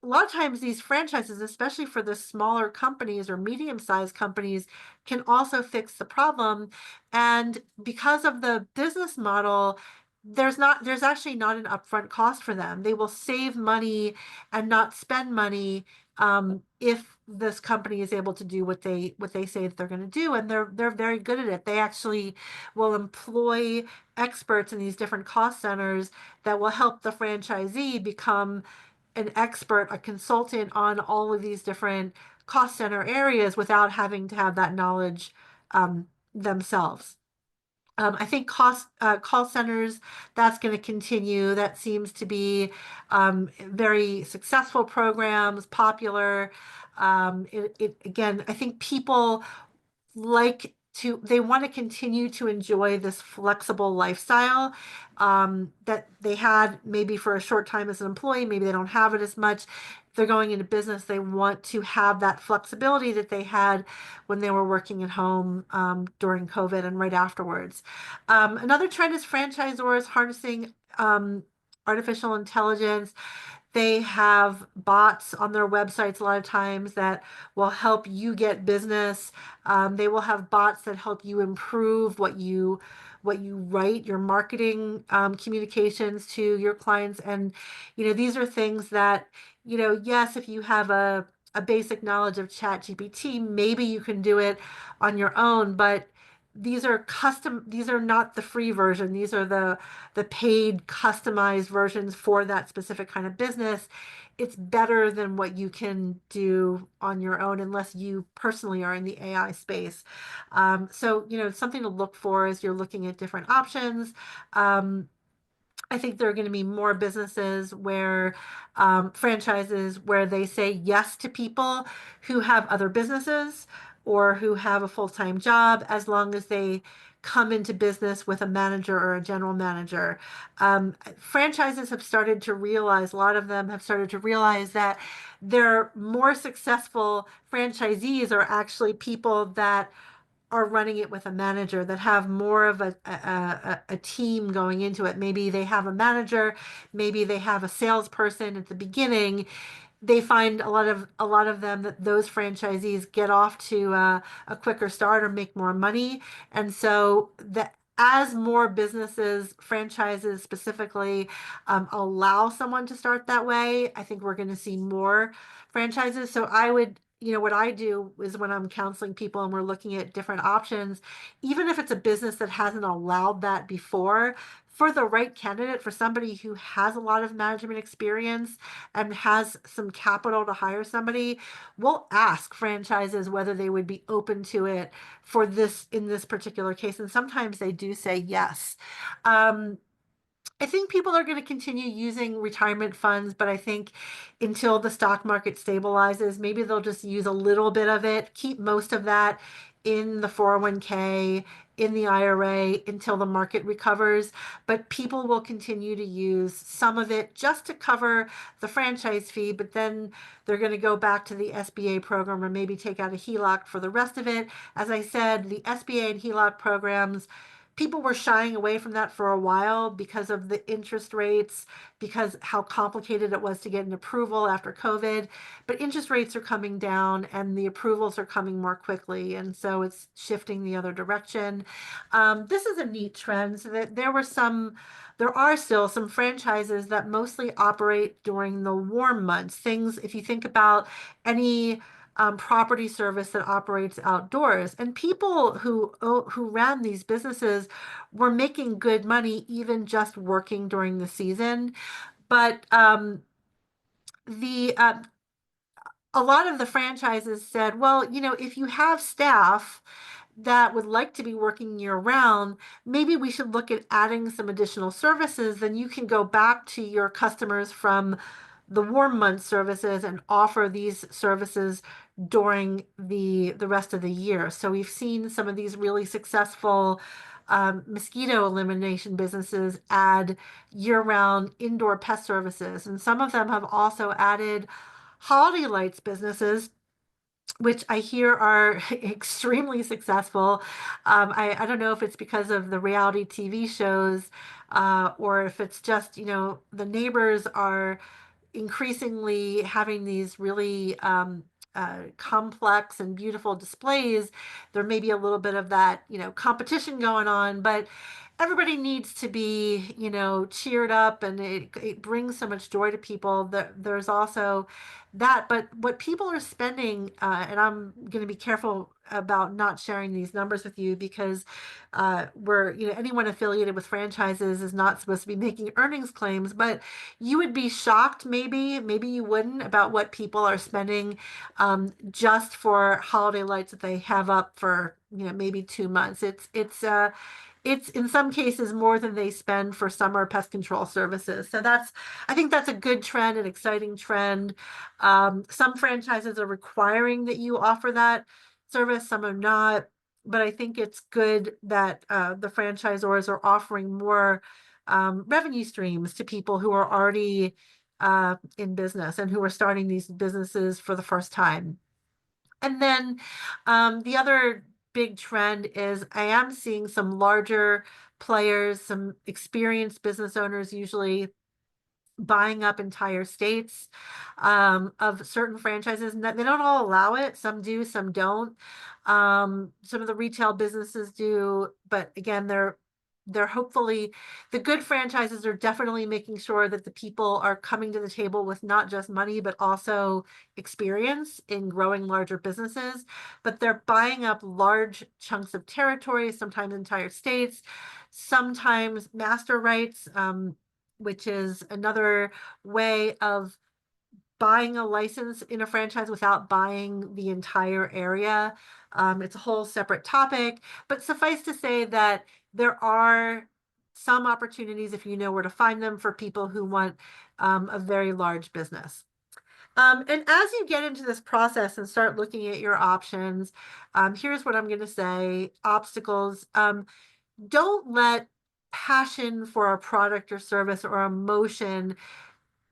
A lot of times these franchises, especially for the smaller companies or medium-sized companies, can also fix the problem. And because of the business model, there's actually not an upfront cost for them. They will save money and not spend money if this company is able to do what they say that they're going to do, and they're very good at it. They actually will employ experts in these different cost centers that will help the franchisee become an expert, a consultant on all of these different cost center areas without having to have that knowledge themselves. I think call centers, that's going to continue. That seems to be very successful programs, popular. Again, I think people they want to continue to enjoy this flexible lifestyle that they had maybe for a short time as an employee. Maybe they don't have it as much. If they're going into business, they want to have that flexibility that they had when they were working at home during COVID and right afterwards. Another trend is franchisors harnessing artificial intelligence. They have bots on their websites a lot of times that will help you get business. They will have bots that help you improve what you write, your marketing communications to your clients. And these are things that, yes, if you have a basic knowledge of ChatGPT, maybe you can do it on your own, but these are not the free version. These are the paid customized versions for that specific kind of business. It's better than what you can do on your own unless you personally are in the AI space. So something to look for as you're looking at different options. I think there are going to be more businesses where franchises where they say yes to people who have other businesses or who have a full-time job as long as they come into business with a manager or a general manager. Franchises have started to realize, a lot of them have started to realize that their more successful franchisees are actually people that are running it with a manager, that have more of a team going into it. Maybe they have a manager, maybe they have a salesperson at the beginning. They find a lot of them that those franchisees get off to a quicker start or make more money. And so that as more businesses, franchises specifically, allow someone to start that way, I think we're going to see more franchises. So I would, what I do is when I'm counseling people and we're looking at different options, even if it's a business that hasn't allowed that before, for the right candidate, for somebody who has a lot of management experience and has some capital to hire somebody, we'll ask franchises whether they would be open to it for this in this particular case. And sometimes they do say yes. Um, I think people are going to continue using retirement funds, but I think until the stock market stabilizes, maybe they'll just use a little bit of it, keep most of that in the 401k, in the IRA until the market recovers. But people will continue to use some of it just to cover the franchise fee, but then they're going to go back to the SBA program or maybe take out a HELOC for the rest of it. As I said, the SBA and HELOC programs, people were shying away from that for a while because of the interest rates, because how complicated it was to get an approval after COVID. But interest rates are coming down and the approvals are coming more quickly. And so it's shifting the other direction. This is a neat trend. So that there are still some franchises that mostly operate during the warm months. Things, if you think about any property service that operates outdoors. And people who ran these businesses were making good money even just working during the season. But the a lot of the franchises said, well, if you have staff that would like to be working year round, maybe we should look at adding some additional services. Then you can go back to your customers from the warm month services and offer these services during the rest of the year. So we've seen some of these really successful mosquito elimination businesses add year-round indoor pest services, and some of them have also added holiday lights businesses, which I hear are extremely successful. I don't know if it's because of the reality TV shows, or if it's just, the neighbors are increasingly having these really complex and beautiful displays. There may be a little bit of that, competition going on, but everybody needs to be, cheered up, and it brings so much joy to people. There's also that, but what people are spending, and I'm going to be careful about not sharing these numbers with you because anyone affiliated with franchises is not supposed to be making earnings claims, but you would be shocked, maybe you wouldn't, about what people are spending just for holiday lights that they have up for, maybe 2 months. It's in some cases more than they spend for summer pest control services. So I think that's a good trend, an exciting trend. Some franchises are requiring that you offer that service, some are not. But I think it's good that the franchisors are offering more revenue streams to people who are already in business and who are starting these businesses for the first time. And then the other big trend is I am seeing some larger players, some experienced business owners usually buying up entire states of certain franchises. And they don't all allow it. Some do, some don't. Some of the retail businesses do, but again, they're hopefully, the good franchises are definitely making sure that the people are coming to the table with not just money, but also experience in growing larger businesses. But they're buying up large chunks of territory, sometimes entire states, sometimes master rights, which is another way of buying a license in a franchise without buying the entire area. It's a whole separate topic, but suffice to say that there are some opportunities, if you know where to find them, for people who want a very large business. And as you get into this process and start looking at your options, here's what I'm going to say: obstacles. Don't let passion for a product or service or emotion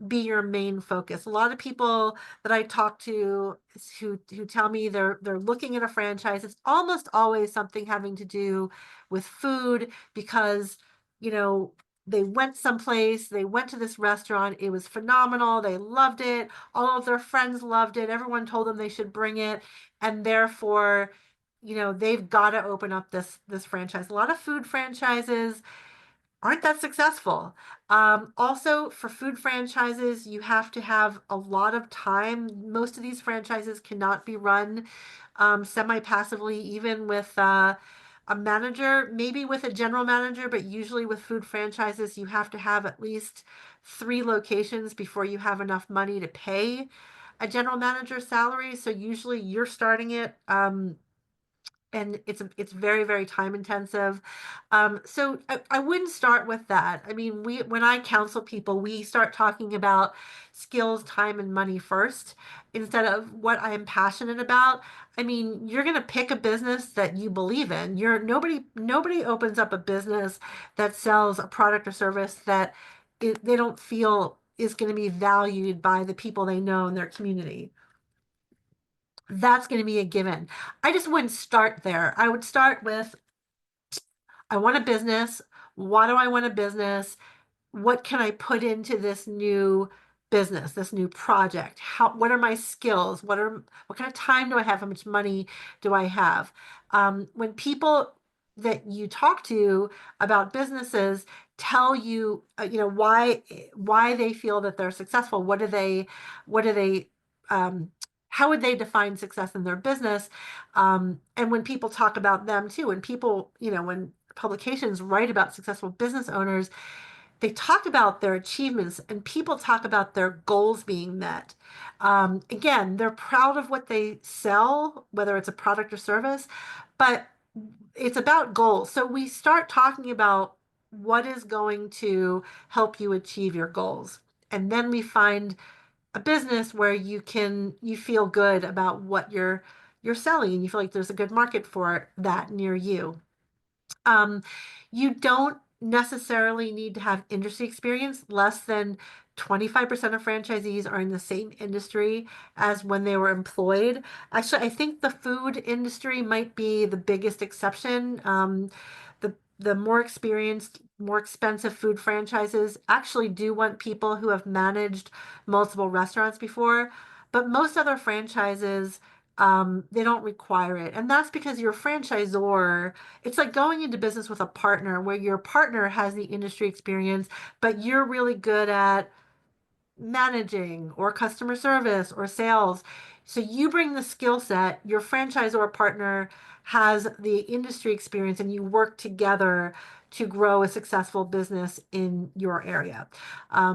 be your main focus. A lot of people that I talk to who tell me they're looking at a franchise, it's almost always something having to do with food, because you know they went someplace, they went to this restaurant, it was phenomenal, they loved it, all of their friends loved it, everyone told them they should bring it, and therefore they've got to open up this franchise. A lot of food franchises aren't that successful. Also, for food franchises, you have to have a lot of time. Most of these franchises cannot be run semi-passively, even with a manager, maybe with a general manager, but usually with food franchises, you have to have at least 3 locations before you have enough money to pay a general manager salary. So usually you're starting it. And it's very, very time intensive. So I wouldn't start with that. I mean, when I counsel people, we start talking about skills, time, and money first instead of what I am passionate about. I mean, you're going to pick a business that you believe in. Nobody opens up a business that sells a product or service that they don't feel is going to be valued by the people they know in their community. That's going to be a given. I just wouldn't start there. I would start with, I want a business. Why do I want a business? What can I put into this new business, this new project? What are my skills? What kind of time do I have? How much money do I have? When people that you talk to about businesses tell you, why they feel that they're successful, what do they, um, how would they define success in their business? And when people talk about them too, when publications write about successful business owners, they talk about their achievements, and people talk about their goals being met. Again, they're proud of what they sell, whether it's a product or service, but it's about goals. So we start talking about what is going to help you achieve your goals. And then we find a business where you feel good about what you're selling, and you feel like there's a good market for that near you. Um, you don't necessarily need to have industry experience. Less than 25% of franchisees are in the same industry as when they were employed. Actually, I think the food industry might be the biggest exception. The more experienced, more expensive food franchises actually do want people who have managed multiple restaurants before, but most other franchises, they don't require it. And that's because your franchisor, it's like going into business with a partner where your partner has the industry experience, but you're really good at managing or customer service or sales. So you bring the skill set, your franchisor partner has the industry experience, and you work together to grow a successful business in your area.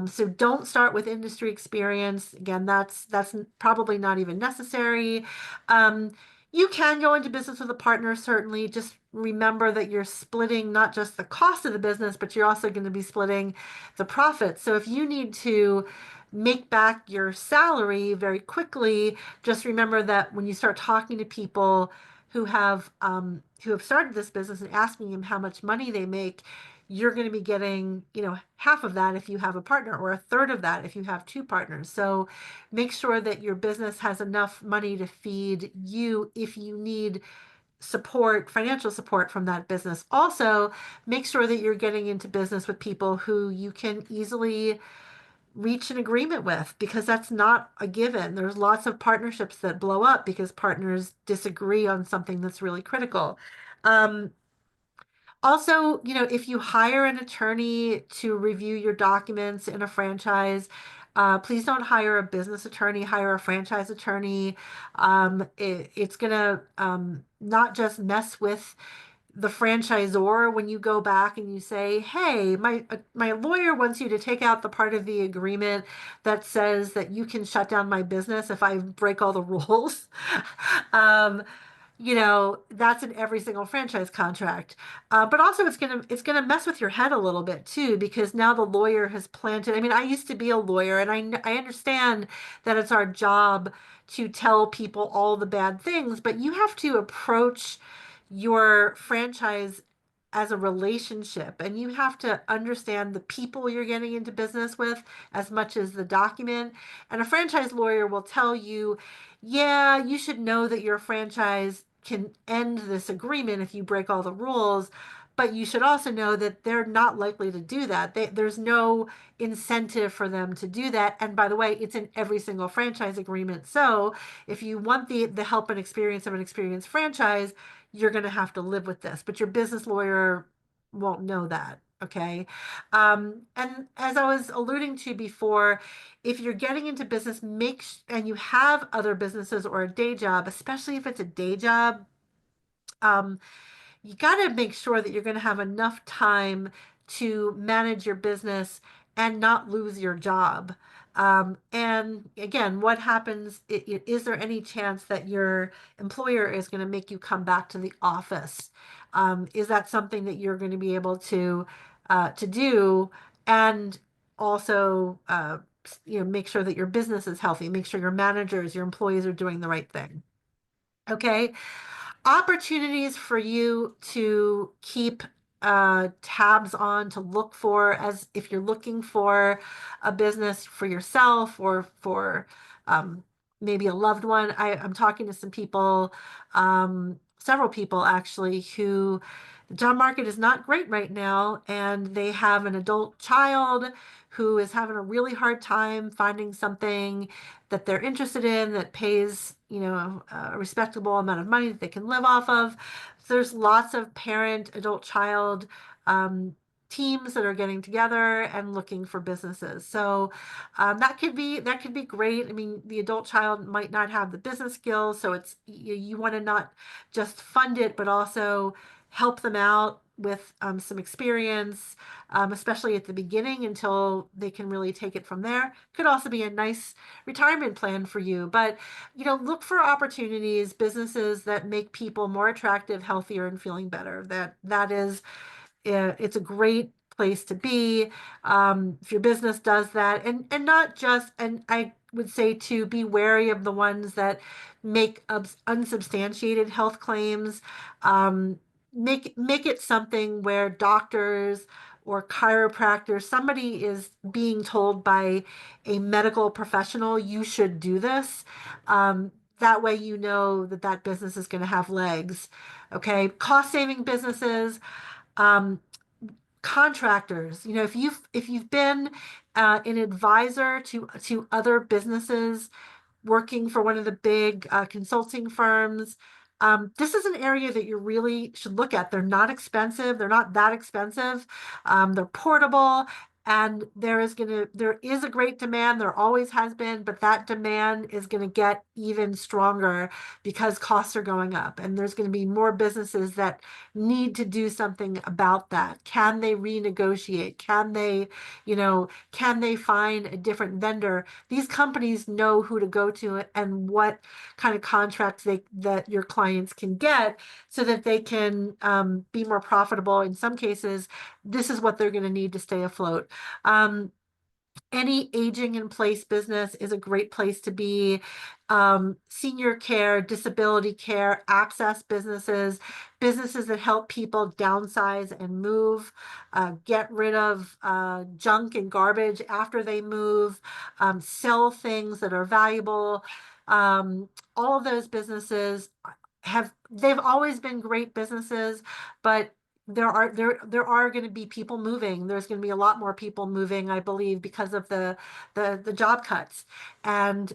So don't start with industry experience. Again, that's probably not even necessary. Um, you can go into business with a partner, certainly. Just remember that you're splitting not just the cost of the business, but you're also going to be splitting the profits. So if you need to make back your salary very quickly, just remember that when you start talking to people who have started this business and asking them how much money they make, you're going to be getting, half of that if you have a partner, or a third of that if you have 2 partners. So make sure that your business has enough money to feed you if you need support, financial support from that business. Also, make sure that you're getting into business with people who you can easily reach an agreement with, because that's not a given. There's lots of partnerships that blow up because partners disagree on something that's really critical. Um, Also, if you hire an attorney to review your documents in a franchise, please don't hire a business attorney, hire a franchise attorney. It's going to not just mess with the franchisor when you go back and you say, "Hey, my lawyer wants you to take out the part of the agreement that says that you can shut down my business if I break all the rules." um, that's in every single franchise contract. But also it's gonna mess with your head a little bit too, because now the lawyer has planted. I mean, I used to be a lawyer, and I understand that it's our job to tell people all the bad things, but you have to approach your franchise as a relationship, and you have to understand the people you're getting into business with as much as the document. And a franchise lawyer will tell you, yeah, you should know that your franchise can end this agreement if you break all the rules, but you should also know that they're not likely to do that. There's no incentive for them to do that. And by the way, it's in every single franchise agreement. So if you want the help and experience of an experienced franchise, you're going to have to live with this. But your business lawyer won't know that. Okay. And as I was alluding to before, if you're getting into business, and you have other businesses or a day job, especially if it's a day job, um, you got to make sure that you're going to have enough time to manage your business and not lose your job. And again, what happens? Is there any chance that your employer is going to make you come back to the office? Is that something that you're going to be able to do? And also, make sure that your business is healthy. Make sure your managers, your employees are doing the right thing. Okay, opportunities for you to keep tabs on, to look for, as if you're looking for a business for yourself or for um, maybe a loved one. I'm talking to some people, several people actually, who the job market is not great right now, and they have an adult child who is having a really hard time finding something that they're interested in that pays, a respectable amount of money that they can live off of. So there's lots of parent, adult, child teams that are getting together and looking for businesses. So that could be great. I mean, the adult child might not have the business skills, so it's you want to not just fund it, but also help them out with some experience, especially at the beginning until they can really take it from there. Could also be a nice retirement plan for you. But, look for opportunities, businesses that make people more attractive, healthier, and feeling better. That is, it's a great place to be, if your business does that. And not just, and I would say to be wary of the ones that make unsubstantiated health claims. Make it something where doctors or chiropractors, somebody is being told by a medical professional, you should do this. That way, that business is going to have legs. Okay, cost saving businesses, um, contractors. If you've been an advisor to other businesses, working for one of the big consulting firms. This is an area that you really should look at. They're not expensive. They're not that expensive. They're portable, and there is a great demand. There always has been, but that demand is going to get even stronger because costs are going up, and there's going to be more businesses that need to do something about that. Can they renegotiate? Can they find a different vendor? These companies know who to go to and what kind of contracts that your clients can get, so that they can be more profitable. In some cases, this is what they're going to need to stay afloat. Um, any aging in place business is a great place to be. Senior care, disability care, access businesses, businesses that help people downsize and move, get rid of junk and garbage after they move, sell things that are valuable. All of those businesses they've always been great businesses, but there are going to be people moving. There's going to be a lot more people moving, I believe, because of the job cuts, and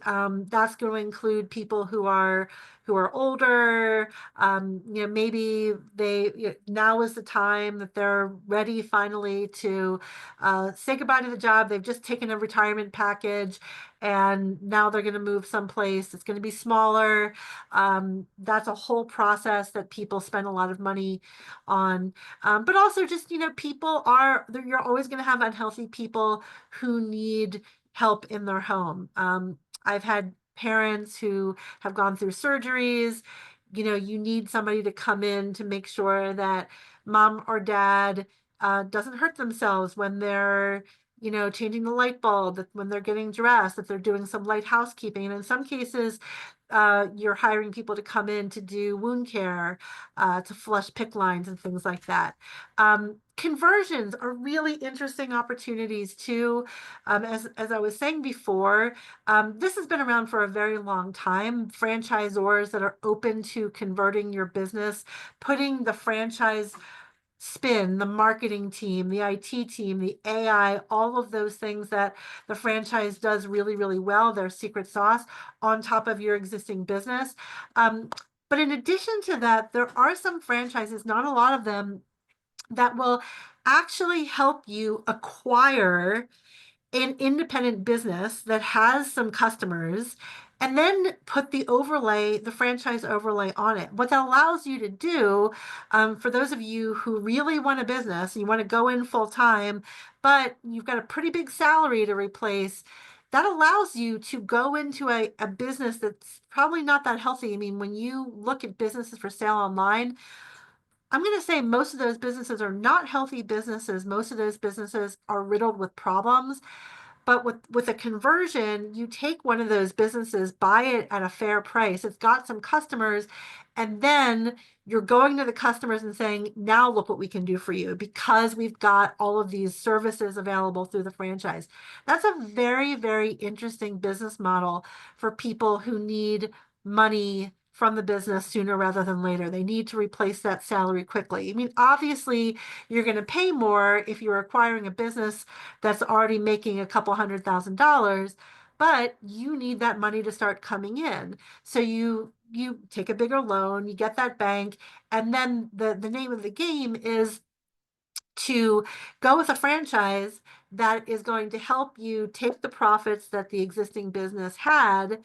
that's going to include people who are older. Maybe now is the time that they're ready finally to say goodbye to the job. They've just taken a retirement package, and now they're going to move someplace. It's going to be smaller. That's a whole process that people spend a lot of money on. But also just, you're always going to have unhealthy people who need help in their home. I've had parents who have gone through surgeries, you need somebody to come in to make sure that mom or dad doesn't hurt themselves when they're, changing the light bulb, that when they're getting dressed, that they're doing some light housekeeping. And in some cases, you're hiring people to come in to do wound care, to flush PICC lines and things like that. Conversions are really interesting opportunities too. As I was saying before, this has been around for a very long time. Franchisors that are open to converting your business, putting the franchise spin, the marketing team, the IT team, the AI, all of those things that the franchise does really, really well, their secret sauce on top of your existing business. But in addition to that, there are some franchises, not a lot of them, that will actually help you acquire an independent business that has some customers and then put the franchise overlay on it. What that allows you to do, for those of you who really want a business, you want to go in full time, but you've got a pretty big salary to replace, that allows you to go into a business that's probably not that healthy. I mean, when you look at businesses for sale online, I'm going to say most of those businesses are not healthy businesses. Most of those businesses are riddled with problems. But with a conversion, you take one of those businesses, buy it at a fair price. It's got some customers, and then you're going to the customers and saying, now look what we can do for you because we've got all of these services available through the franchise. That's a very, very interesting business model for people who need money from the business sooner rather than later. They need to replace that salary quickly. I mean, obviously, you're going to pay more if you're acquiring a business that's already making a couple $100,000, but you need that money to start coming in. So you take a bigger loan, you get that bank, and then the name of the game is to go with a franchise that is going to help you take the profits that the existing business had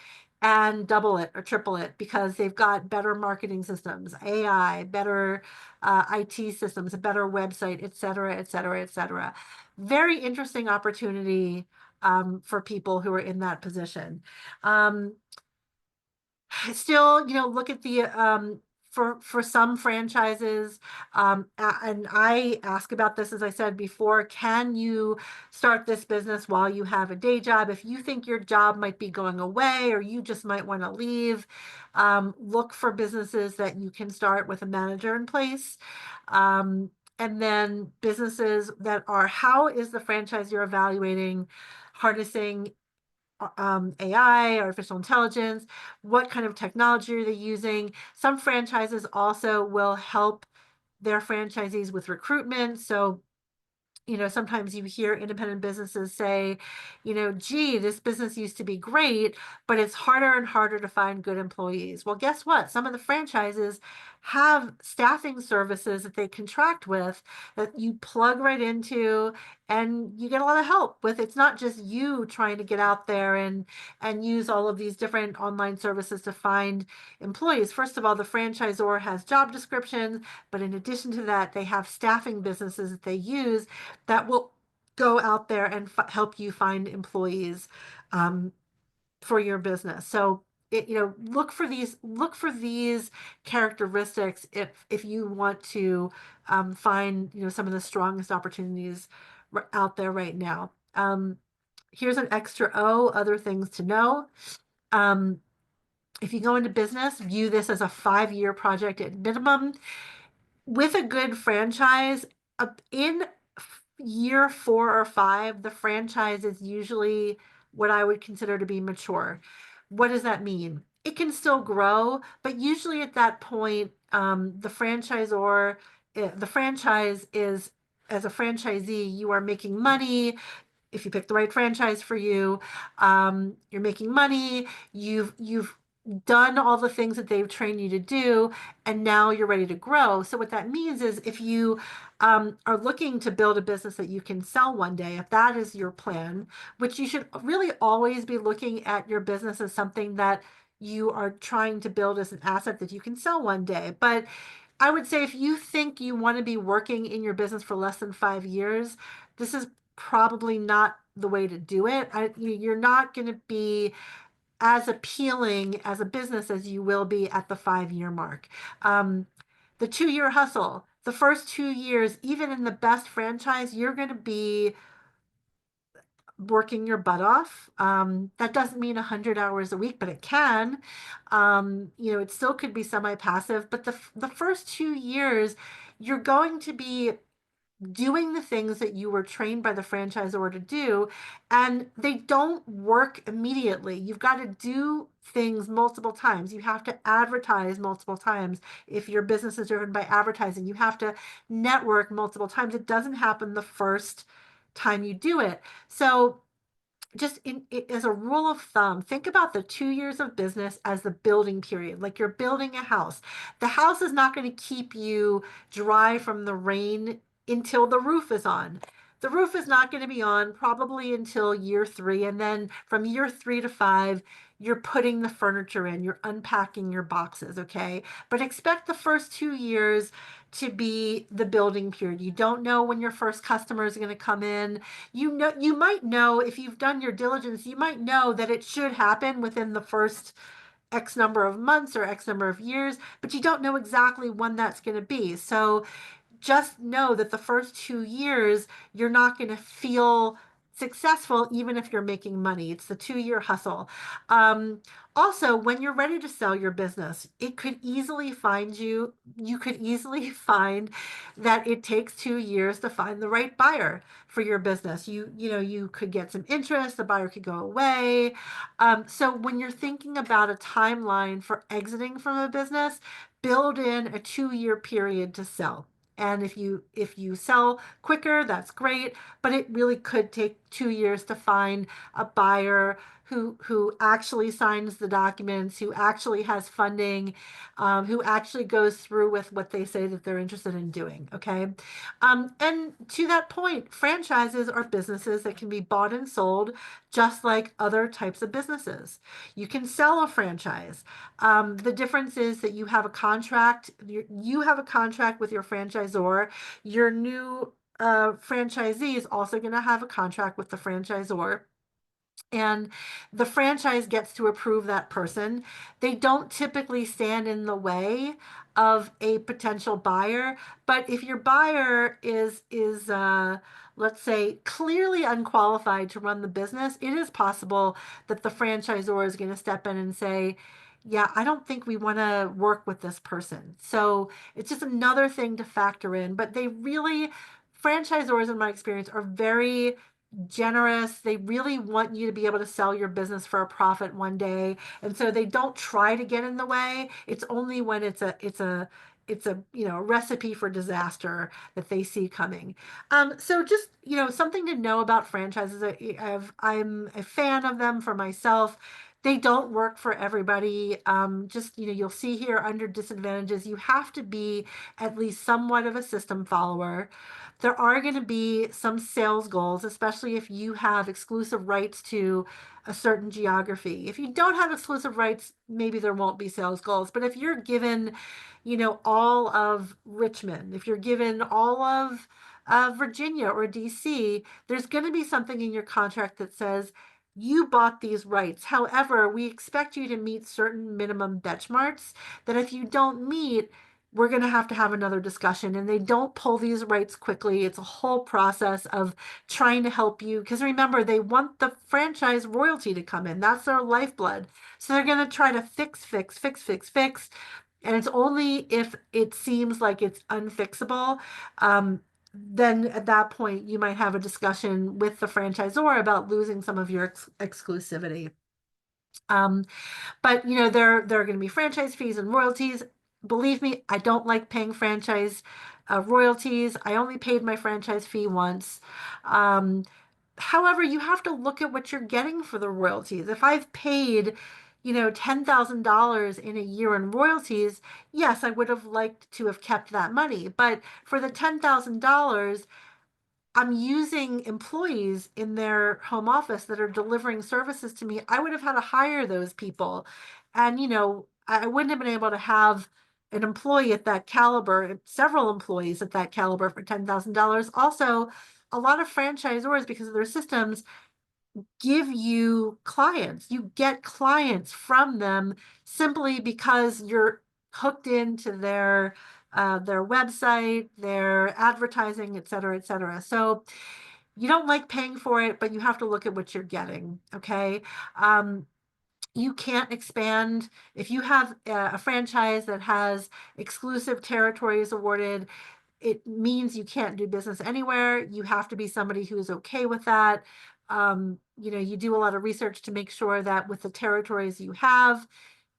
and double it or triple it because they've got better marketing systems, AI, better IT systems, a better website, et cetera, et cetera, et cetera. Very interesting opportunity for people who are in that position. Still, look at the for some franchises, and I ask about this, as I said before, can you start this business while you have a day job? If you think your job might be going away or you just might want to leave, look for businesses that you can start with a manager in place. And then businesses that are, how is the franchise you're evaluating harnessing AI, artificial intelligence, what kind of technology are they using? Some franchises also will help their franchisees with recruitment. So sometimes you hear independent businesses say, gee, this business used to be great, but it's harder and harder to find good employees. Well, guess what? Some of the franchises have staffing services that they contract with that you plug right into and you get a lot of help with. It's not just you trying to get out there and use all of these different online services to find employees. First of all, the franchisor has job descriptions, but in addition to that, they have staffing businesses that they use that will go out there and help you find employees for your business. So look for these characteristics if you want to find some of the strongest opportunities out there right now. Here's an extra other things to know. If you go into business, view this as a 5-year project at minimum. With a good franchise, in year 4 or 5, the franchise is usually what I would consider to be mature. What does that mean? It can still grow, but usually at that point, the franchise is, as a franchisee, you are making money. If you pick the right franchise for you, you're making money. You've done all the things that they've trained you to do, and now you're ready to grow. So what that means is if you are looking to build a business that you can sell one day, if that is your plan, which you should really always be looking at your business as something that you are trying to build as an asset that you can sell one day. But I would say if you think you want to be working in your business for less than 5 years, this is probably not the way to do it. You're not going to be as appealing as a business as you will be at the 5-year mark. The 2-year hustle, the first 2 years, even in the best franchise, you're going to be working your butt off. That doesn't mean 100 hours a week, but it can. It still could be semi-passive, but the first 2 years, you're going to be doing the things that you were trained by the franchisor to do, and they don't work immediately. You've got to do things multiple times. You have to advertise multiple times. If your business is driven by advertising, you have to network multiple times. It doesn't happen the first time you do it. So just as a rule of thumb, think about the 2 years of business as the building period, like you're building a house. The house is not going to keep you dry from the rain until the roof is on. The roof is not going to be on probably until year 3. And then from year 3 to 5, you're putting the furniture in, you're unpacking your boxes, okay? But expect the first 2 years to be the building period. You don't know when your first customer is going to come in. You might know, if you've done your diligence, you might know that it should happen within the first X number of months or X number of years, but you don't know exactly when that's going to be. So just know that the first 2 years, you're not going to feel successful even if you're making money. It's the 2-year hustle. Also, when you're ready to sell your business, you could easily find that it takes 2 years to find the right buyer for your business. You could get some interest, the buyer could go away. So when you're thinking about a timeline for exiting from a business, build in a 2-year period to sell. And if you sell quicker, that's great, but it really could take 2 years to find a buyer who actually signs the documents, who actually has funding, who actually goes through with what they say that they're interested in doing. Okay. And to that point, franchises are businesses that can be bought and sold just like other types of businesses. You can sell a franchise. The difference is that you have a contract. You have a contract with your franchisor. Your new franchisee is also going to have a contract with the franchisor, and the franchise gets to approve that person. They don't typically stand in the way of a potential buyer, but if your buyer is let's say clearly unqualified to run the business, it is possible that the franchisor is going to step in and say, yeah, I don't think we want to work with this person. So it's just another thing to factor in. But franchisors, in my experience, are very generous. They really want you to be able to sell your business for a profit one day. And so they don't try to get in the way. It's only when it's a recipe for disaster that they see coming. So just, something to know about franchises. I'm a fan of them for myself. They don't work for everybody. Just, you'll see here under disadvantages, you have to be at least somewhat of a system follower. There are going to be some sales goals, especially if you have exclusive rights to a certain geography. If you don't have exclusive rights, maybe there won't be sales goals. But if you're given, all of Richmond, if you're given all of Virginia or DC, there's going to be something in your contract that says, you bought these rights. However, we expect you to meet certain minimum benchmarks that if you don't meet, we're going to have another discussion. And they don't pull these rights quickly. It's a whole process of trying to help you. Because remember, they want the franchise royalty to come in. That's their lifeblood. So they're going to try to fix. And it's only if it seems like it's unfixable, then at that point, you might have a discussion with the franchisor about losing some of your exclusivity. But there are going to be franchise fees and royalties. Believe me, I don't like paying franchise royalties. I only paid my franchise fee once. However, you have to look at what you're getting for the royalties. If I've paid, $10,000 in a year in royalties, yes, I would have liked to have kept that money. But for the $10,000, I'm using employees in their home office that are delivering services to me. I would have had to hire those people. And, I wouldn't have been able to have an employee at that caliber, several employees at that caliber for $10,000. Also, a lot of franchisors, because of their systems, give you clients. You get clients from them simply because you're hooked into their website, their advertising, et cetera, et cetera. So you don't like paying for it, but you have to look at what you're getting. Okay. Um, you can't expand if you have a franchise that has exclusive territories awarded. It means you can't do business anywhere. You have to be somebody who is okay with that. You do a lot of research to make sure that with the territories you have,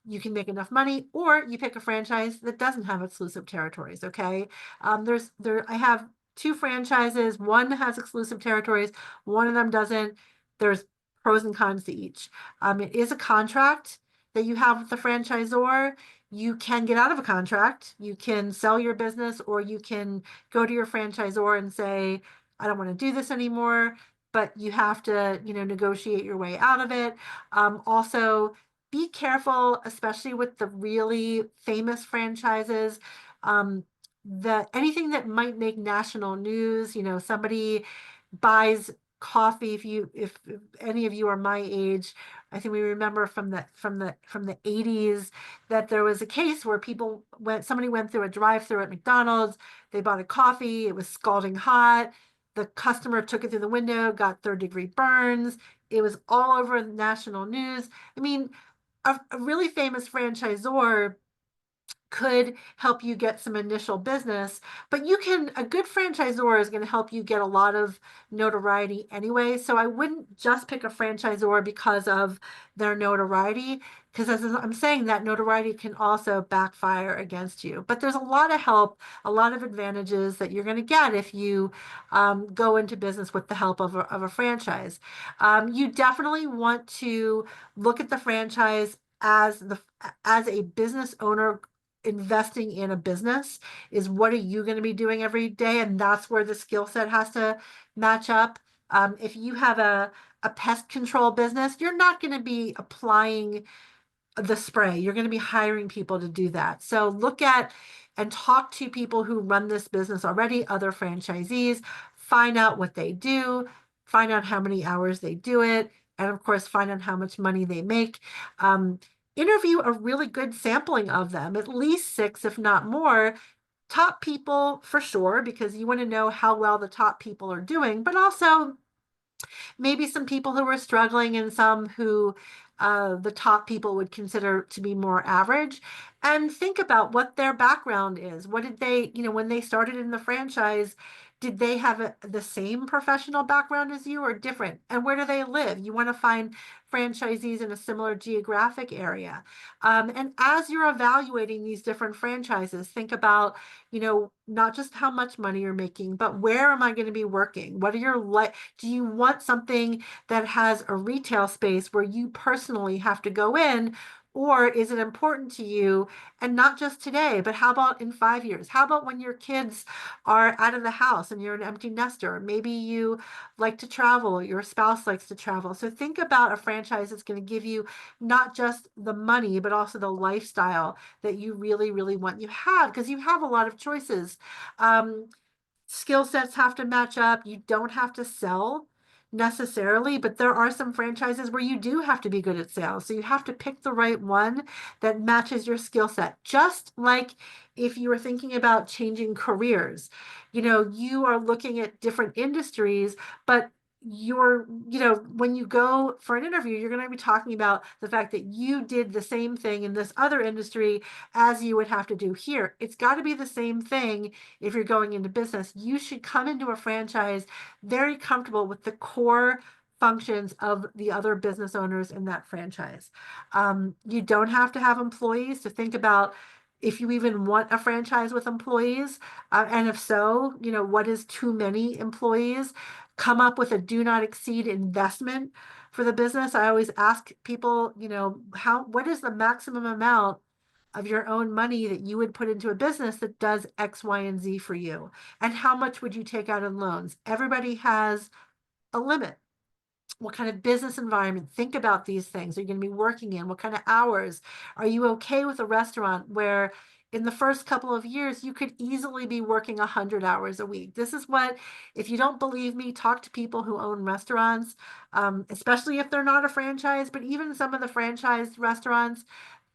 you can make enough money, or you pick a franchise that doesn't have exclusive territories. Okay. I have two franchises. One has exclusive territories, one of them doesn't. There's pros and cons to each. It is a contract that you have with the franchisor. You can get out of a contract. You can sell your business, or you can go to your franchisor and say, I don't want to do this anymore, but you have to, negotiate your way out of it. Also, be careful, especially with the really famous franchises. That anything that might make national news, somebody buys coffee. If any of you are my age, I think we remember from the 80s that there was a case where somebody went through a drive-through at McDonald's, they bought a coffee, it was scalding hot. The customer took it through the window, got third-degree burns. It was all over national news. I mean, a really famous franchisor could help you get some initial business, but a good franchisor is going to help you get a lot of notoriety anyway. So I wouldn't just pick a franchisor because of their notoriety, because as I'm saying, that notoriety can also backfire against you. But there's a lot of help, a lot of advantages that you're going to get if you go into business with the help of a franchise. You definitely want to look at the franchise as a business owner investing in a business. Is what are you going to be doing every day? And that's where the skill set has to match up. If you have a pest control business, you're not going to be applying the spray. You're going to be hiring people to do that. So look at and talk to people who run this business already, other franchisees, find out what they do, find out how many hours they do it, and of course, find out how much money they make. Um, Interview a really good sampling of them, at least 6, if not more. Top people for sure, because you want to know how well the top people are doing, but also maybe some people who are struggling and some who the top people would consider to be more average, and think about what their background is. What did they, when they started in the franchise, did they have the same professional background as you or different? And where do they live? You want to find franchisees in a similar geographic area. And as you're evaluating these different franchises, think about, not just how much money you're making, but where am I going to be working? What are your do you want something that has a retail space where you personally have to go in? Or is it important to you? And not just today, but how about in 5 years? How about when your kids are out of the house and you're an empty nester? Maybe you like to travel, or your spouse likes to travel. So think about a franchise that's going to give you not just the money, but also the lifestyle that you really, really want. You have, because you have a lot of choices. Skill sets have to match up. You don't have to sell necessarily, but there are some franchises where you do have to be good at sales. So you have to pick the right one that matches your skill set. Just like if you were thinking about changing careers, you are looking at different industries, but when you go for an interview, you're going to be talking about the fact that you did the same thing in this other industry as you would have to do here. It's got to be the same thing if you're going into business. You should come into a franchise very comfortable with the core functions of the other business owners in that franchise. You don't have to have employees, to think about if you even want a franchise with employees, and if so, what is too many employees? Come up with a do not exceed investment for the business. I always ask people, what is the maximum amount of your own money that you would put into a business that does X, Y, and Z for you? And how much would you take out in loans? Everybody has a limit. What kind of business environment? Think about these things. Are you going to be working in? What kind of hours? Are you okay with a restaurant where in the first couple of years, you could easily be working 100 hours a week. This is what, if you don't believe me, talk to people who own restaurants, especially if they're not a franchise, but even some of the franchised restaurants,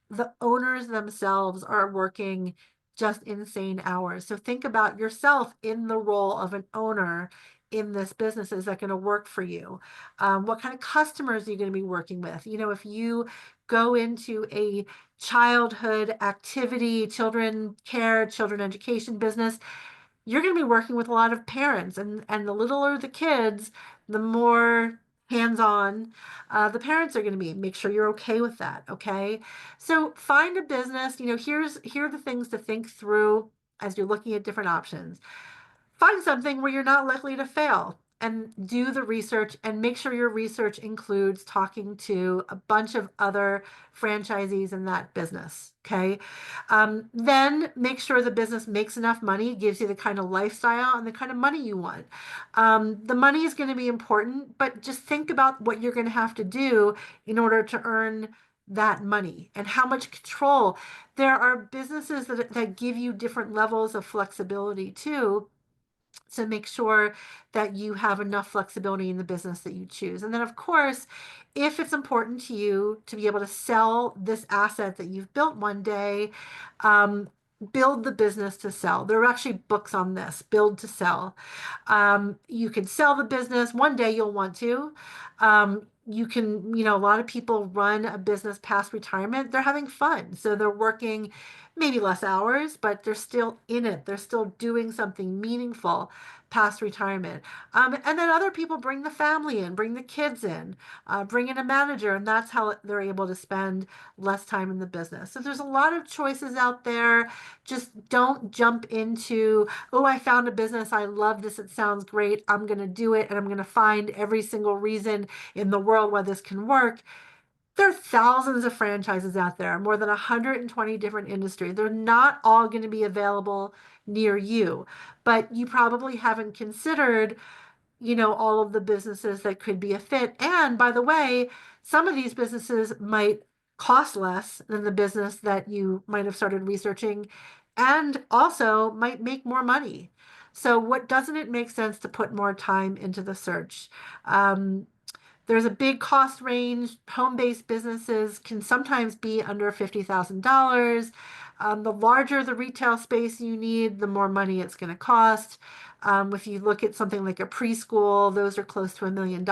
the owners themselves are working just insane hours. So think about yourself in the role of an owner in this business. Is that going to work for you? What kind of customers are you going to be working with? If you go into a childhood activity, children care, children education business, you're going to be working with a lot of parents, and the littler the kids, the more hands-on the parents are going to be. Make sure you're okay with that. Okay, so find a business. Here are the things to think through as you're looking at different options. Find something where you're not likely to fail, and do the research, and make sure your research includes talking to a bunch of other franchisees in that business. Okay. Then make sure the business makes enough money, gives you the kind of lifestyle and the kind of money you want. The money is going to be important, but just think about what you're going to have to do in order to earn that money, and how much control. There are businesses that give you different levels of flexibility too. So make sure that you have enough flexibility in the business that you choose. And then, of course, if it's important to you to be able to sell this asset that you've built one day, um, build the business to sell. There are actually books on this, build to sell. You can sell the business. One day you'll want to. You can, a lot of people run a business past retirement. They're having fun. So they're working maybe less hours, but they're still in it. They're still doing something meaningful past retirement. And then other people bring the family in, bring the kids in, bring in a manager, and that's how they're able to spend less time in the business. So there's a lot of choices out there. Just don't jump into, oh, I found a business. I love this. It sounds great. I'm going to do it, and I'm going to find every single reason in the world why this can work. There are thousands of franchises out there, more than 120 different industries. They're not all going to be available near you, but you probably haven't considered, all of the businesses that could be a fit. And by the way, some of these businesses might cost less than the business that you might have started researching, and also might make more money. So what doesn't it make sense to put more time into the search? There's a big cost range. Home-based businesses can sometimes be under $50,000. The larger the retail space you need, the more money it's going to cost. If you look at something like a preschool, those are close to $1 million.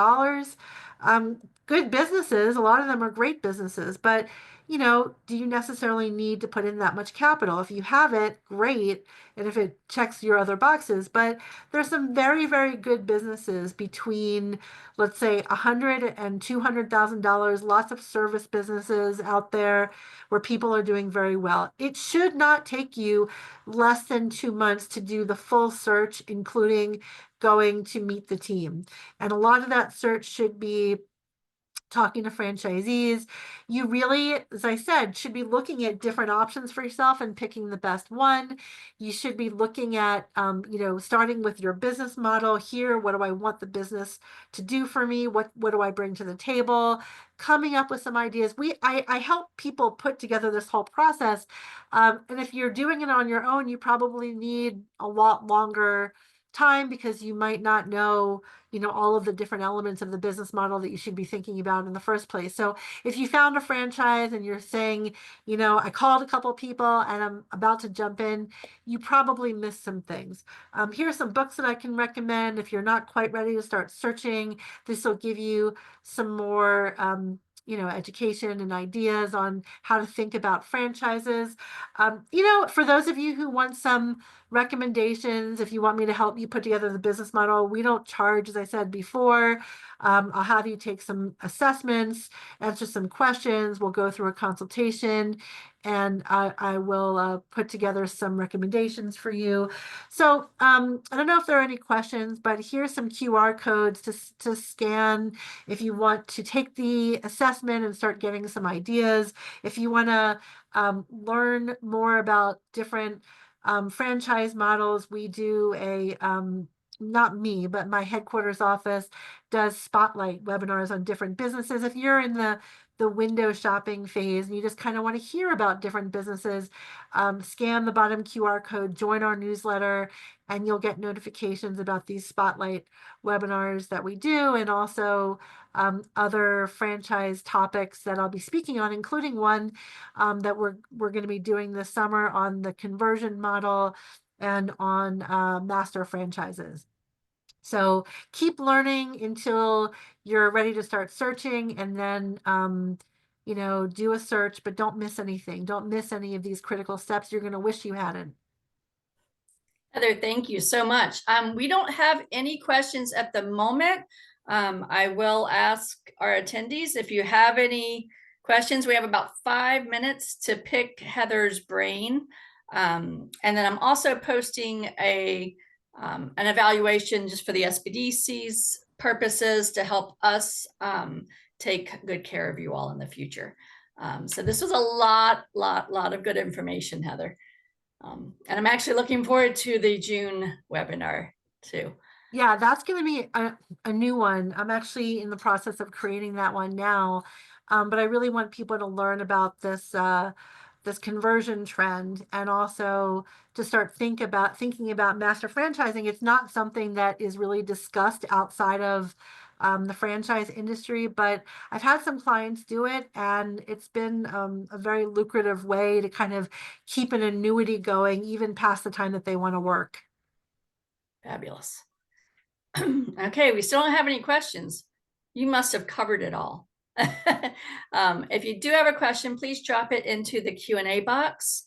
Good businesses, a lot of them are great businesses, but do you necessarily need to put in that much capital? If you have it, great, and if it checks your other boxes. But there's some very, very good businesses between, let's say, $100,000 and $200,000. Lots of service businesses out there where people are doing very well. It should not take you less than 2 months to do the full search, including going to meet the team. And a lot of that search should be talking to franchisees. You really, as I said, should be looking at different options for yourself and picking the best one. You should be looking at, starting with your business model here. What do I want the business to do for me? What do I bring to the table? Coming up with some ideas. I help people put together this whole process. And if you're doing it on your own, you probably need a lot longer time, because you might not know all of the different elements of the business model that you should be thinking about in the first place. So if you found a franchise and you're saying, I called a couple of people and I'm about to jump in, you probably missed some things. Here are some books that I can recommend if you're not quite ready to start searching. This will give you some more education and ideas on how to think about franchises. For those of you who want some recommendations, if you want me to help you put together the business model, we don't charge, as I said before. I'll have you take some assessments, answer some questions. We'll go through a consultation, and I will put together some recommendations for you. So I don't know if there are any questions, but here's some QR codes to scan if you want to take the assessment and start getting some ideas. If you want to learn more about different franchise models, we do not me, but my headquarters office does spotlight webinars on different businesses. If you're in the the window shopping phase and you just kind of want to hear about different businesses, scan the bottom QR code, join our newsletter, and you'll get notifications about these spotlight webinars that we do, and also other franchise topics that I'll be speaking on, including one that we're going to be doing this summer on the conversion model and on master franchises. So keep learning until you're ready to start searching, and then do a search, but don't miss anything. Don't miss any of these critical steps you're going to wish you hadn't. Heather, thank you so much. We don't have any questions at the moment. I will ask our attendees if you have any questions. We have about 5 minutes to pick Heather's brain. And then I'm also posting an evaluation just for the SBDC's purposes to help us take good care of you all in the future. So this was a lot of good information, Heather. And I'm actually looking forward to the June webinar too. Yeah, that's going to be a new one. I'm actually in the process of creating that one now. But I really want people to learn about this conversion trend, and also to start thinking about master franchising. It's not something that is really discussed outside of the franchise industry, but I've had some clients do it, and it's been a very lucrative way to kind of keep an annuity going even past the time that they want to work. Fabulous. Okay, we still don't have any questions. You must have covered it all. If you do have a question, please drop it into the Q&A box.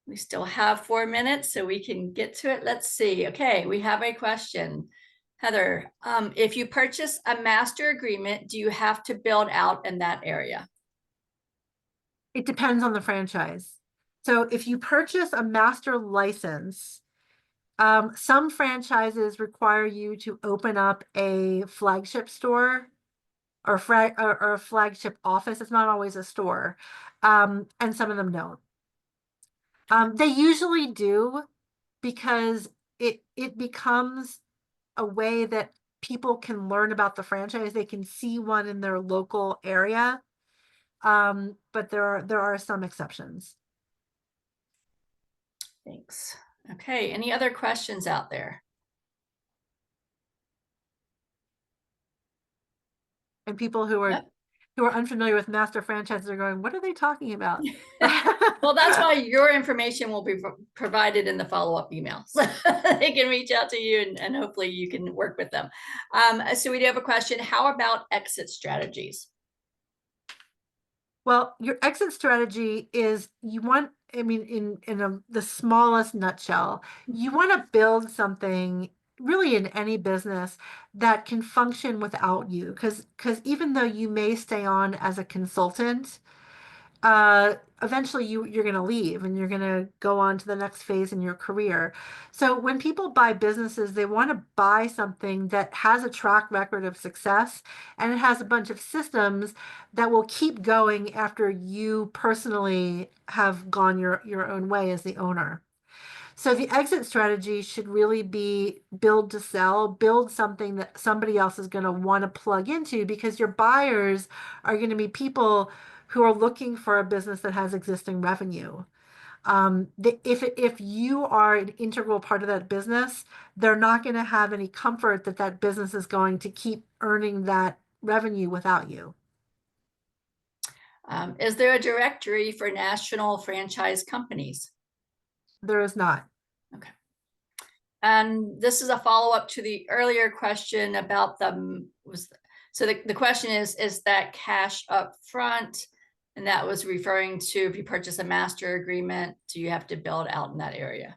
We still have 4 minutes, so we can get to it. Let's see. Okay, we have a question. Heather, if you purchase a master agreement, do you have to build out in that area? It depends on the franchise. So if you purchase a master license, some franchises require you to open up a flagship store or a flagship office. It's not always a store, and some of them don't. They usually do, because it becomes a way that people can learn about the franchise. They can see one in their local area, but there are some exceptions. Thanks. Okay, any other questions out there? And people who are unfamiliar with master franchises are going, what are they talking about? Well, that's why your information will be provided in the follow-up email. So they can reach out to you, and hopefully you can work with them. So we do have a question. How about exit strategies? Well, your exit strategy is in the smallest nutshell, you want to build something really in any business that can function without you. Because even though you may stay on as a consultant, eventually you're going to leave and you're going to go on to the next phase in your career. So when people buy businesses, they want to buy something that has a track record of success, and it has a bunch of systems that will keep going after you personally have gone your own way as the owner. So the exit strategy should really be build to sell, build something that somebody else is going to want to plug into, because your buyers are going to be people who are looking for a business that has existing revenue. If you are an integral part of that business, they're not going to have any comfort that that business is going to keep earning that revenue without you. Is there a directory for national franchise companies? There is not. Okay. And this is a follow-up to the earlier question about so the question is that cash up front? And that was referring to, if you purchase a master agreement, do you have to build out in that area?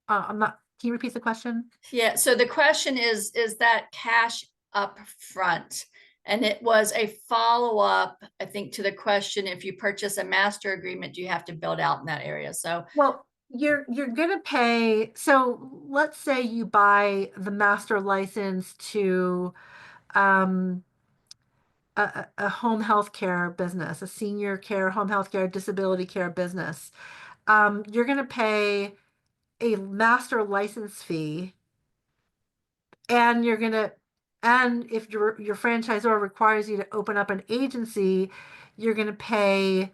I'm not. Can you repeat the question? Yeah. So the question is that cash up front? And it was a follow-up, I think, to the question, if you purchase a master agreement, do you have to build out in that area? So, well, you're going to pay. So let's say you buy the master license to a home health care business, a senior care, home health care, disability care business. You're going to pay a master license fee, and you're going to And if your franchisor requires you to open up an agency, you're going to pay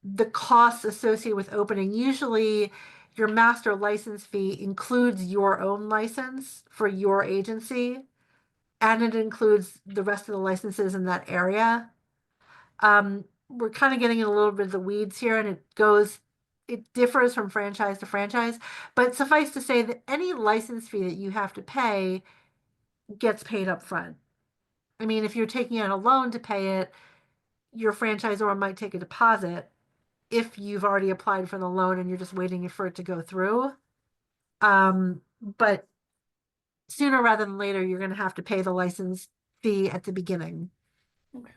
the costs associated with opening. Usually, your master license fee includes your own license for your agency, and it includes the rest of the licenses in that area. We're kind of getting in a little bit of the weeds here, and it differs from franchise to franchise. But suffice to say that any license fee that you have to pay gets paid up front. I mean, if you're taking out a loan to pay it, your franchisor might take a deposit if you've already applied for the loan and you're just waiting for it to go through. But sooner rather than later, you're going to have to pay the license fee at the beginning. Okay.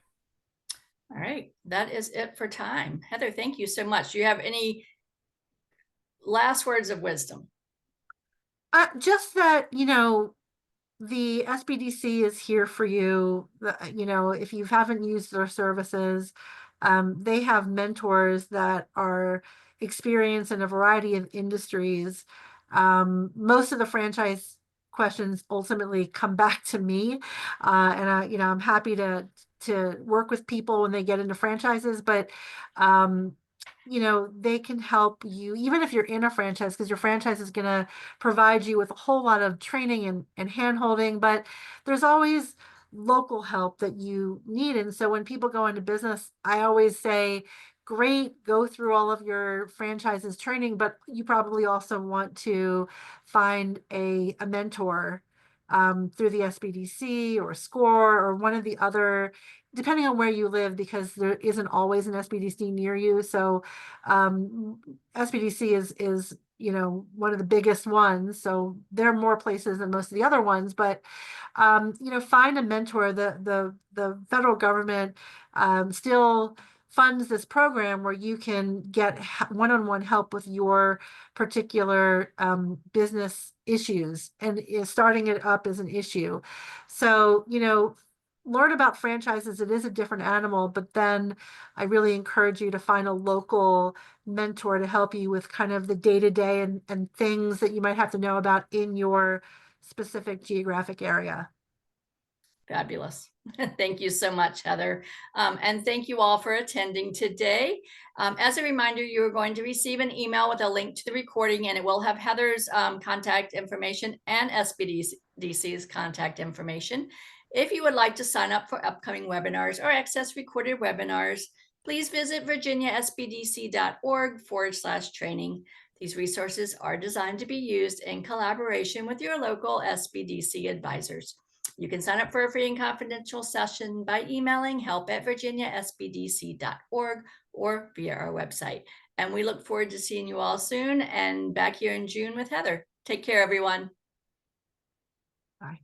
All right, that is it for time. Heather, thank you so much. Do you have any last words of wisdom? Just that, the SBDC is here for you. If you haven't used their services, they have mentors that are experienced in a variety of industries. Most of the franchise questions ultimately come back to me, and I'm happy to work with people when they get into franchises, but they can help you even if you're in a franchise, because your franchise is going to provide you with a whole lot of training and hand holding, but there's always local help that you need. And so when people go into business, I always say, great, go through all of your franchises training, but you probably also want to find a mentor through the SBDC or SCORE or one of the other, depending on where you live, because there isn't always an SBDC near you. So SBDC is one of the biggest ones, so there are more places than most of the other ones, but find a mentor. The federal government still funds this program where you can get one-on-one help with your particular business issues, and starting it up is an issue. So learn about franchises. It is a different animal, but then I really encourage you to find a local mentor to help you with kind of the day-to-day and things that you might have to know about in your specific geographic area. Fabulous. Thank you so much, Heather. And thank you all for attending today. As a reminder, you are going to receive an email with a link to the recording, and it will have Heather's contact information and SBDC's contact information. If you would like to sign up for upcoming webinars or access recorded webinars, please visit virginiasbdc.org/training. These resources are designed to be used in collaboration with your local SBDC advisors. You can sign up for a free and confidential session by emailing help@virginiasbdc.org or via our website. And we look forward to seeing you all soon and back here in June with Heather. Take care, everyone. Bye.